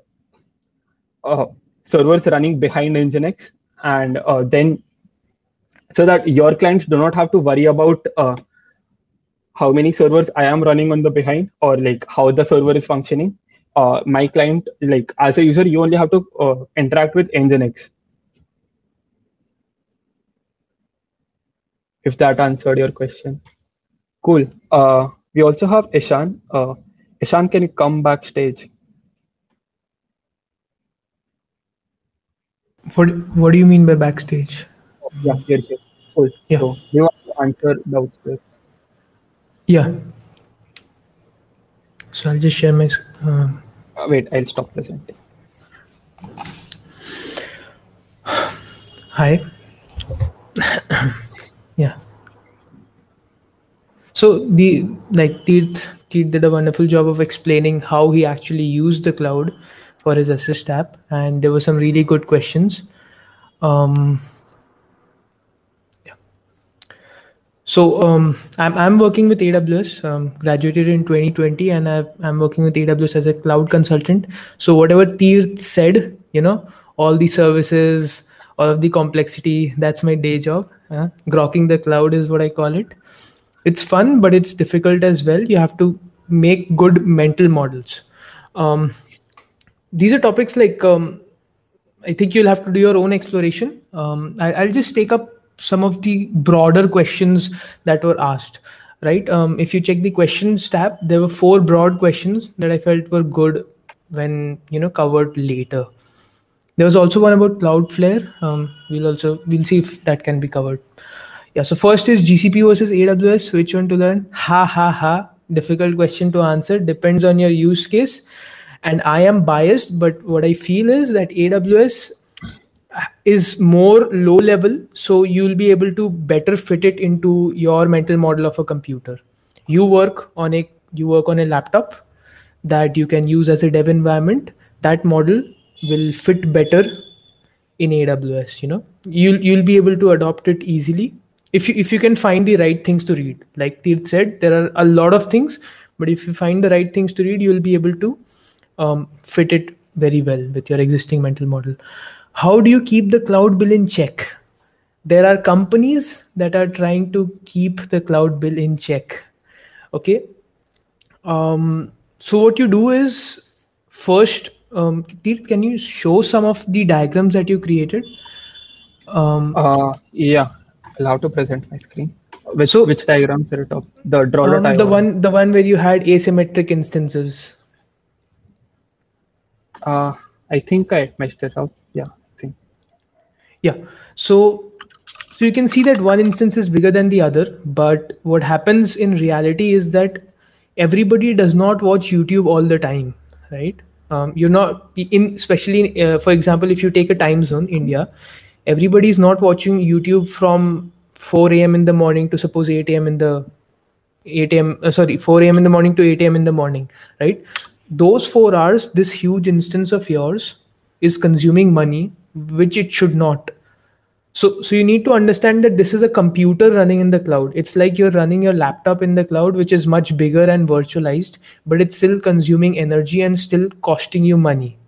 uh, servers running behind Nginx, and then so that your clients do not have to worry about how many servers I am running on the behind or like how the server is functioning. My client, like as a user, you only have to interact with Nginx. If that answered your question. Cool. We also have Ishan. Ishan, can you come backstage? What do you mean by backstage? Yeah, here. Cool. Yeah, So you want to answer doubts there. yeah. So I'll just share my. Uh, Wait, I'll stop presenting. Hi. Yeah. So Teerth did a wonderful job of explaining how he actually used the cloud for his Assist app, and there were some really good questions. Um, I'm working with AWS. Graduated in 2020, and I'm working with AWS as a cloud consultant. So whatever Teerth said, all the services, all of the complexity, that's my day job. Grokking the cloud is what I call it. It's fun, but it's difficult as well. You have to make good mental models. Um, these are topics like I think you'll have to do your own exploration. I'll just take up some of the broader questions that were asked. Right? If you check the questions tab, there were 4 broad questions that I felt were good when covered later. There was also one about Cloudflare. We'll see if that can be covered. Yeah. So first is GCP versus AWS. Which one to learn? Ha ha ha. Difficult question to answer. Depends on your use case. And I am biased, but what I feel is that AWS is more low level, so you'll be able to better fit it into your mental model of a computer. You work on a laptop that you can use as a dev environment. That model will fit better in AWS. You'll be able to adopt it easily if you can find the right things to read. Like Tirth said, there are a lot of things, but if you find the right things to read, you'll be able to fit it very well with your existing mental model. How do you keep the cloud bill in check? There are companies that are trying to keep the cloud bill in check. Okay. So what you do is first, Tirth, can you show some of the diagrams that you created? Yeah, I'll have to present my screen. Which So which diagrams are it of? The draw.io the one. one where you had asymmetric instances. I think I messed it up. Yeah, I think. Yeah. So you can see that one instance is bigger than the other, but what happens in reality is that everybody does not watch YouTube all the time, right? You're not in, especially for example, if you take a time zone, India, everybody is not watching YouTube from 4 a.m. in the morning to suppose 8 a.m. in the 8 a.m. Sorry, 4 a.m. in the morning to 8 a.m. in the morning, right? Those 4 hours, this huge instance of yours is consuming money, which it should not. So you need to understand that this is a computer running in the cloud. It's like you're running your laptop in the cloud, which is much bigger and virtualized, but it's still consuming energy and still costing you money.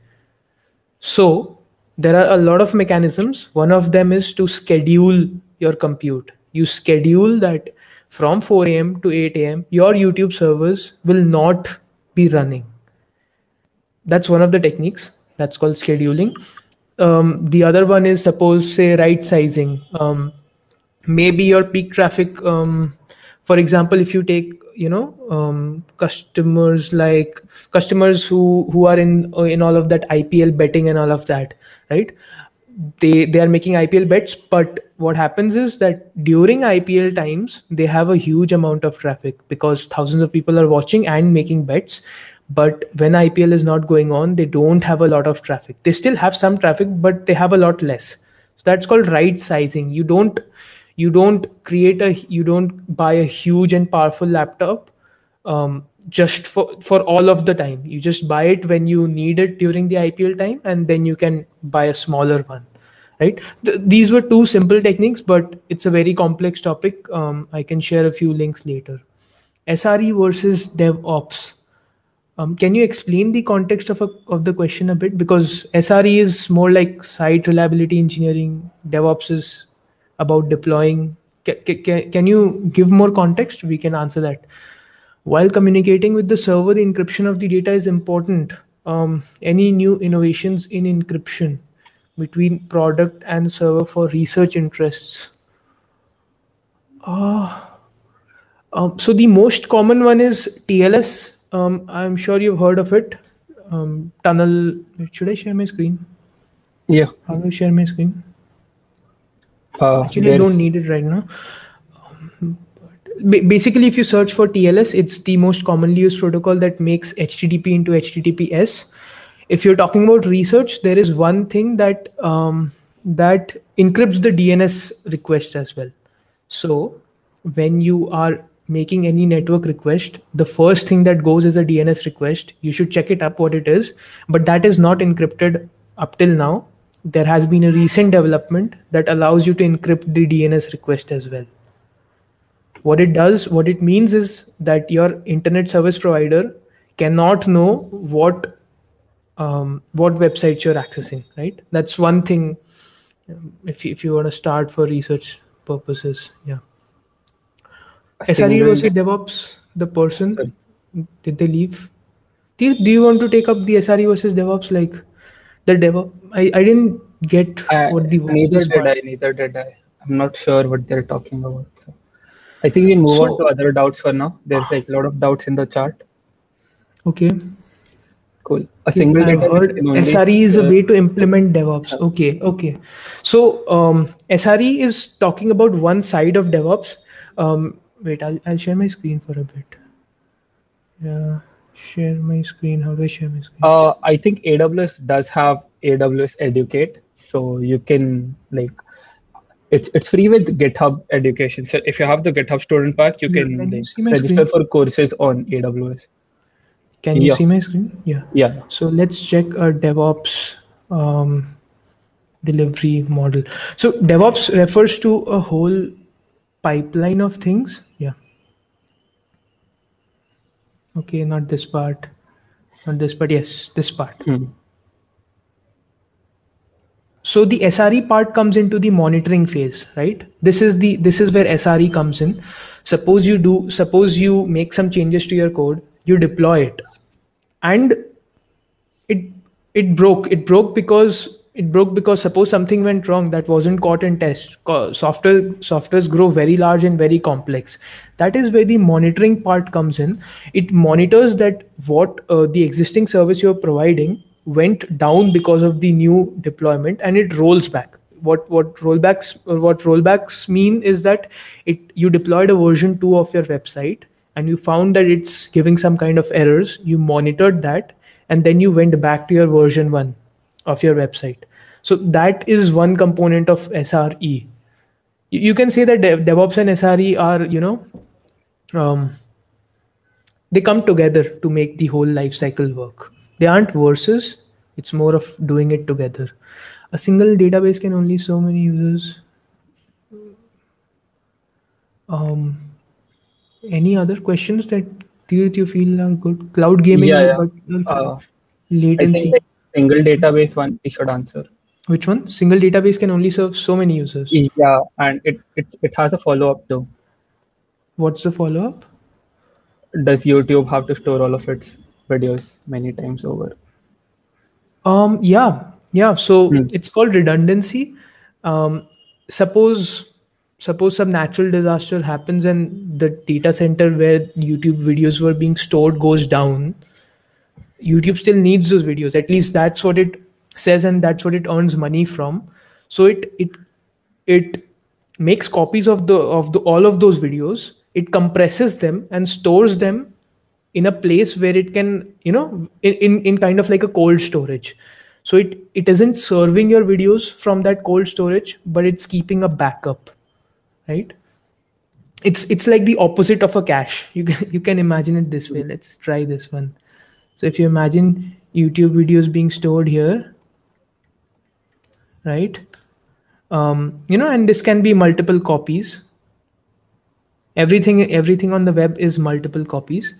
So there are a lot of mechanisms. One of them is to schedule your compute. You schedule that from 4 a.m. to 8 a.m., your YouTube servers will not be running. That's one of the techniques. That's called scheduling. The other one is, suppose, say, right sizing. Maybe your peak traffic, for example, if you take customers who are in all of that IPL betting and all of that, right? They are making IPL bets, but what happens is that during IPL times they have a huge amount of traffic because thousands of people are watching and making bets. But when IPL is not going on, they don't have a lot of traffic. They still have some traffic, but they have a lot less. So that's called right sizing. You don't buy a huge and powerful laptop just for all of the time. You just buy it when you need it during the IPL time, and then you can buy a smaller one, right? These were 2 simple techniques, but it's a very complex topic. I can share a few links later. SRE versus DevOps. Can you explain the context of the question a bit? Because SRE is more like site reliability engineering. DevOps is about deploying. Can you give more context? We can answer that. While communicating with the server, the encryption of the data is important. Any new innovations in encryption between product and server for research interests? So the most common one is TLS. I'm sure you've heard of it. Tunnel. Should I share my screen? Yeah. How do I share my screen? Actually, I don't need it right now. Basically, if you search for TLS, it's the most commonly used protocol that makes HTTP into HTTPS. If you're talking about research, there is one thing that that encrypts the DNS requests as well. So when you are making any network request, the first thing that goes is a DNS request. You should check it up what it is, but that is not encrypted up till now. There has been a recent development that allows you to encrypt the DNS request as well. What it means is that your internet service provider cannot know what websites you're accessing, right? That's one thing. If you want to start for research purposes, yeah. SRE versus DevOps, the person, Sorry. did they leave? Do you want to take up the SRE versus DevOps, like the DevOps? I didn't get what the Neither did I. I'm not sure what they're talking about. So I think we move on to other doubts for now. There's like a lot of doubts in the chart. Okay. Cool. A single I've database heard can only SRE is a way to implement DevOps. Okay. So SRE is talking about one side of DevOps. Wait, I'll share my screen for a bit. Yeah, share my screen. How do I share my screen? I think AWS does have AWS Educate, so you can like it's free with GitHub Education. So if you have the GitHub Student Pack, you can you see my register screen? for courses on AWS. Can you see my screen? Yeah. Yeah. So let's check a DevOps delivery model. So DevOps refers to a whole pipeline of things. Yeah. Okay, not this part. Not this part. Yes, this part. So the SRE part comes into the monitoring phase, right? This is where SRE comes in. Suppose you make some changes to your code, you deploy it, and it broke because suppose something went wrong that wasn't caught in test. Softwares grow very large and very complex. That is where the monitoring part comes in. It monitors that what the existing service you're providing went down because of the new deployment, and it rolls back. What rollbacks mean is that you deployed a version 2 of your website and you found that it's giving some kind of errors. You monitored that, and then you went back to your version 1 of your website. So that is one component of SRE. You can say that DevOps and SRE are, they come together to make the whole life cycle work. They aren't versus, it's more of doing it together. A single database can only so many users. Any other questions that you feel are good? Cloud gaming, but latency. I think single database one we should answer. Which one? Single database can only serve so many users. Yeah, and it has a follow-up too. What's the follow-up? Does YouTube have to store all of its videos many times over? Yeah. So it's called redundancy. Suppose some natural disaster happens and the data center where YouTube videos were being stored goes down. YouTube still needs those videos. At least that's what it says, and that's what it earns money from. So it makes copies of all of those videos. It compresses them and stores them in a place where it can, in kind of like a cold storage. So it isn't serving your videos from that cold storage, but it's keeping a backup, right? It's like the opposite of a cache. You can imagine it this way. Let's try this one. So if you imagine YouTube videos being stored here, right? And this can be multiple copies. Everything on the web is multiple copies.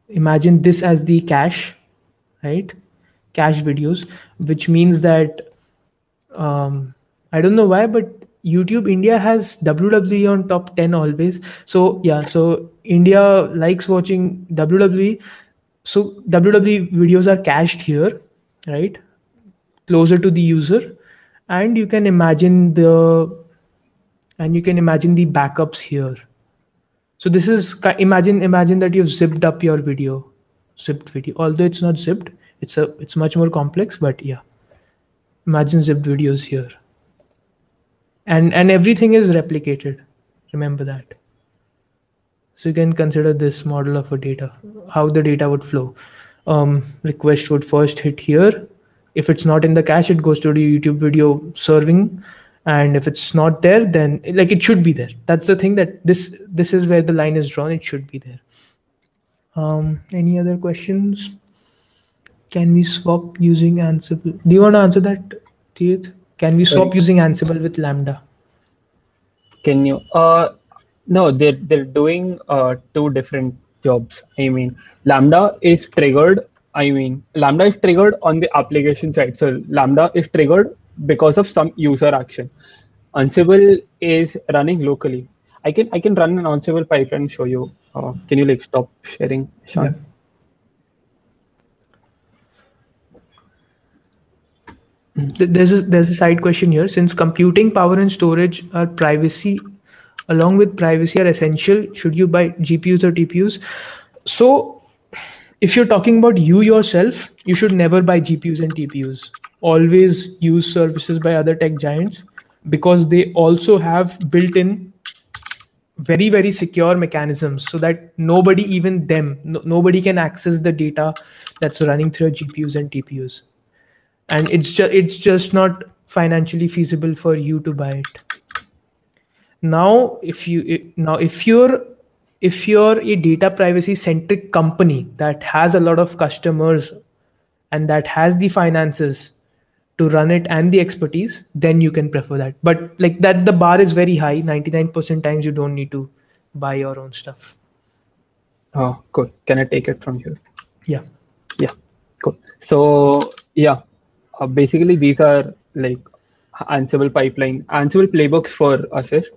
Imagine this as the cache, right? Cache videos, which means that I don't know why, but YouTube India has WWE on top 10 always. So yeah, so India likes watching WWE. So WWE videos are cached here, right? Closer to the user. And you can imagine and you can imagine the backups here. So this is, imagine that you've zipped up your zipped video. Although it's not zipped, it's much more complex, but yeah. Imagine zipped videos here. And everything is replicated. Remember that. So you can consider this model of a data, how the data would flow. Request would first hit here. If it's not in the cache, it goes to the YouTube video serving. And if it's not there, then like it should be there. That's the thing, that this is where the line is drawn. It should be there. Any other questions? Can we swap using Ansible? Do you want to answer that, Tirth? Can we swap using Ansible with Lambda? Can you? No, they're doing two different jobs. I mean, Lambda is triggered on the application side. So Lambda is triggered because of some user action. Ansible is running locally. I can run an Ansible pipeline and show you. Can you like stop sharing, Sean? Yeah. There's a side question here. Since computing power and storage are along with privacy are essential, should you buy GPUs or TPUs? So if you're talking about you yourself, you should never buy GPUs and TPUs. Always use services by other tech giants, because they also have built-in very, very secure mechanisms so that nobody can access the data that's running through GPUs and TPUs. And it's just not financially feasible for you to buy it. Now, if you're a data privacy centric company that has a lot of customers and that has the finances to run it and the expertise, then you can prefer that. But like that, the bar is very high. 99% times you don't need to buy your own stuff. Oh, cool. Can I take it from here? Yeah. Yeah, cool. So yeah, basically these are like Ansible playbooks for assist.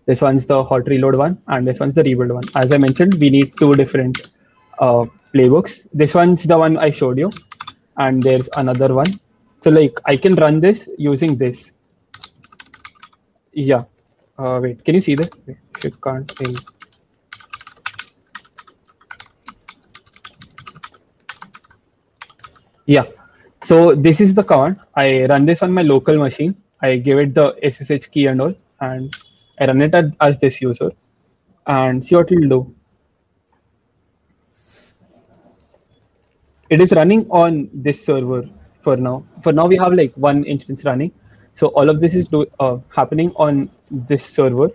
This one's the hot reload one, and this one's the rebuild one. As I mentioned, we need two different playbooks. This one's the one I showed you, and there's another one. So like I can run this using this. Yeah. Wait, can you see this? Wait, if you can't see. Yeah. So this is the command. I run this on my local machine. I give it the SSH key and all, and I run it as this user, and see what it will do. It is running on this server for now. For now, we have like one instance running. So all of this is happening on this server.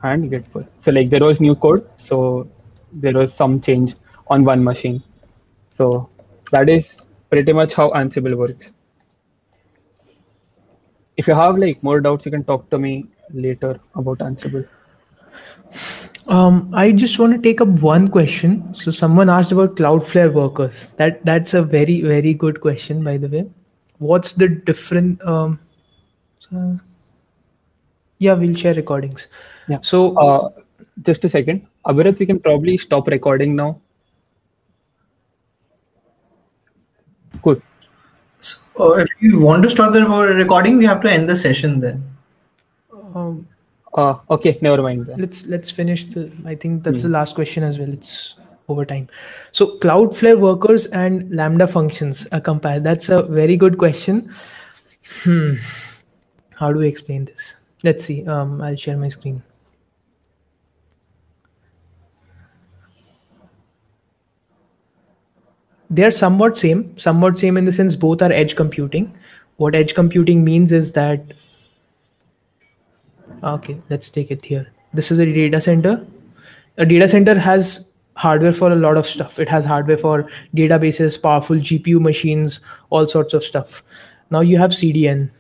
And get full. So like there was new code. So there was some change on one machine. So that is pretty much how Ansible works. If you have like more doubts, you can talk to me later about Ansible. I just want to take up one question. So someone asked about Cloudflare workers. That's a very, very good question, by the way. What's the different? Yeah, we'll share recordings. Yeah. So just a second, Abhirath, we can probably stop recording now. Cool. So if you want to start the recording, we have to end the session then. Okay, never mind then. Let's finish I think that's the last question as well. It's over time. So Cloudflare workers and Lambda functions are compared. That's a very good question. How do we explain this? Let's see. I'll share my screen. They're somewhat same in the sense both are edge computing. What edge computing means is that, okay, let's take it here. This is a data center. A data center has hardware for a lot of stuff. It has hardware for databases, powerful GPU machines, all sorts of stuff. Now you have CDN.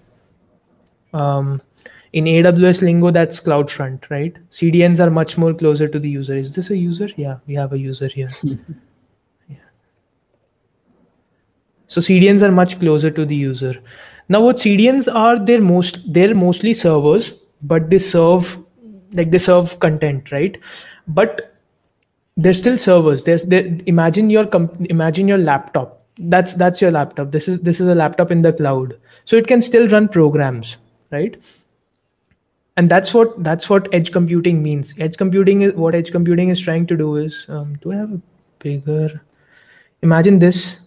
In AWS lingo, that's CloudFront, right? CDNs are much more closer to the user. Is this a user? Yeah, we have a user here. Yeah. So CDNs are much closer to the user. Now what CDNs are, they're mostly servers, but they serve content, right? But they're still servers. Imagine your laptop. that's your laptop. This is a laptop in the cloud, so it can still run programs, right? And that's what edge computing means. Edge computing is trying to do is, do I have a bigger? Imagine this.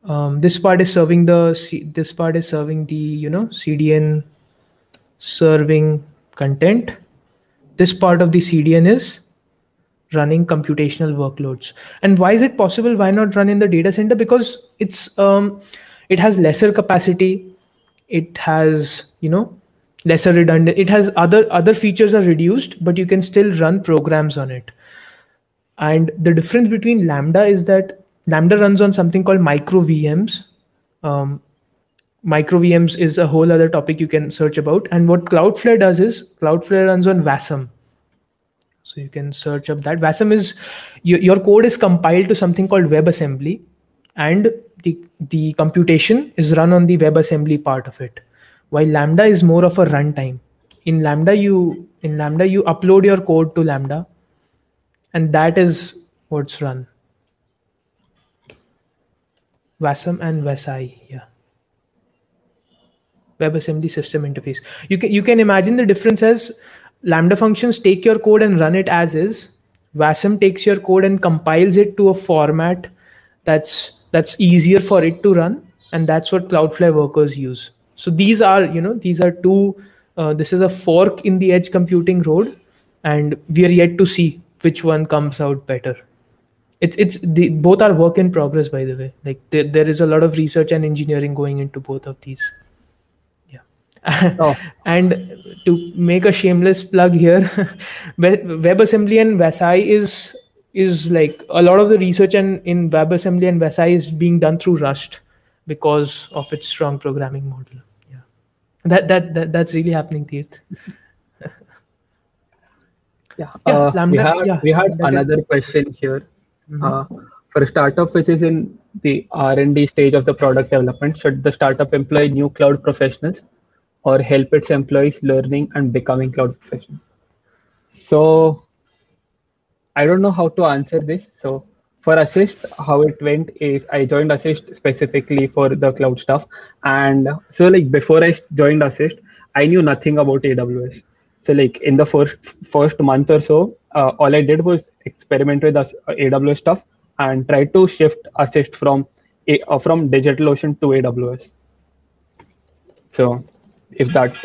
This part is serving the CDN serving content. This part of the CDN is running computational workloads. And why is it possible? Why not run in the data center? Because it has lesser capacity. It has lesser redundant. It has other features are reduced, but you can still run programs on it. And the difference between Lambda is that Lambda runs on something called micro VMs. Micro VMs is a whole other topic you can search about. And what Cloudflare does is Cloudflare runs on Wasm. So you can search up that. Wasm is your code is compiled to something called WebAssembly, and the computation is run on the WebAssembly part of it. While Lambda is more of a runtime. In Lambda you upload your code to Lambda, and that is what's run. Wasm and Wasai, yeah. WebAssembly system interface. You can imagine the difference as Lambda functions take your code and run it as is. Wasm takes your code and compiles it to a format that's easier for it to run, and that's what Cloudflare workers use. So these are two. This is a fork in the edge computing road, and we are yet to see which one comes out better. Both are work in progress, by the way. Like there is a lot of research and engineering going into both of these. Oh. And to make a shameless plug here, WebAssembly and Wasai is like a lot of the research in WebAssembly and Wasai is being done through Rust because of its strong programming model. Yeah, that's really happening, Tirth. Lambda, we had another question here. For a startup which is in the R&D stage of the product development, should the startup employ new cloud professionals or help its employees learning and becoming cloud professionals? So I don't know how to answer this. So for Assist, how it went is I joined Assist specifically for the cloud stuff. And so like before I joined Assist, I knew nothing about AWS. So like in the first month or so, all I did was experiment with AWS stuff and try to shift Assist from DigitalOcean to AWS. So if that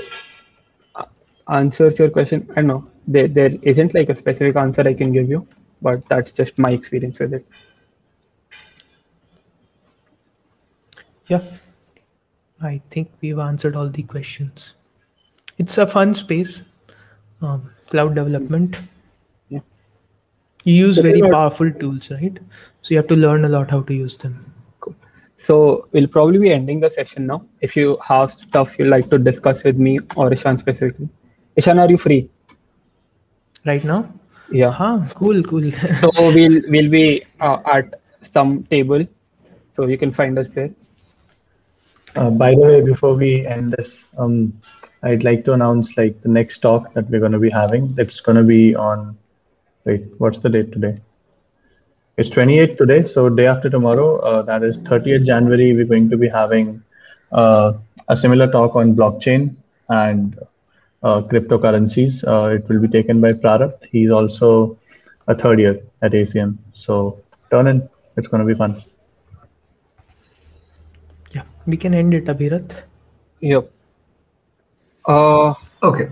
answers your question, I don't know. There isn't like a specific answer I can give you, but that's just my experience with it. Yeah, I think we've answered all the questions. It's a fun space, cloud development. Yeah. You use very powerful tools, right? So you have to learn a lot how to use them. Cool. So we'll probably be ending the session now. If you have stuff you'd like to discuss with me or Ishan specifically. Ishan, are you free? Right now? Yeah. Cool. So we'll be at some table, so you can find us there. By the way, before we end this, I'd like to announce like the next talk that we're going to be having. That's going to be on, wait, what's the date today? It's 28th today, so day after tomorrow, that is 30th January, we're going to be having a similar talk on blockchain and cryptocurrencies. It will be taken by Prarath. He's also a third year at ACM. So turn in, it's going to be fun. Yeah, we can end it, Abhirath. Yep. Okay.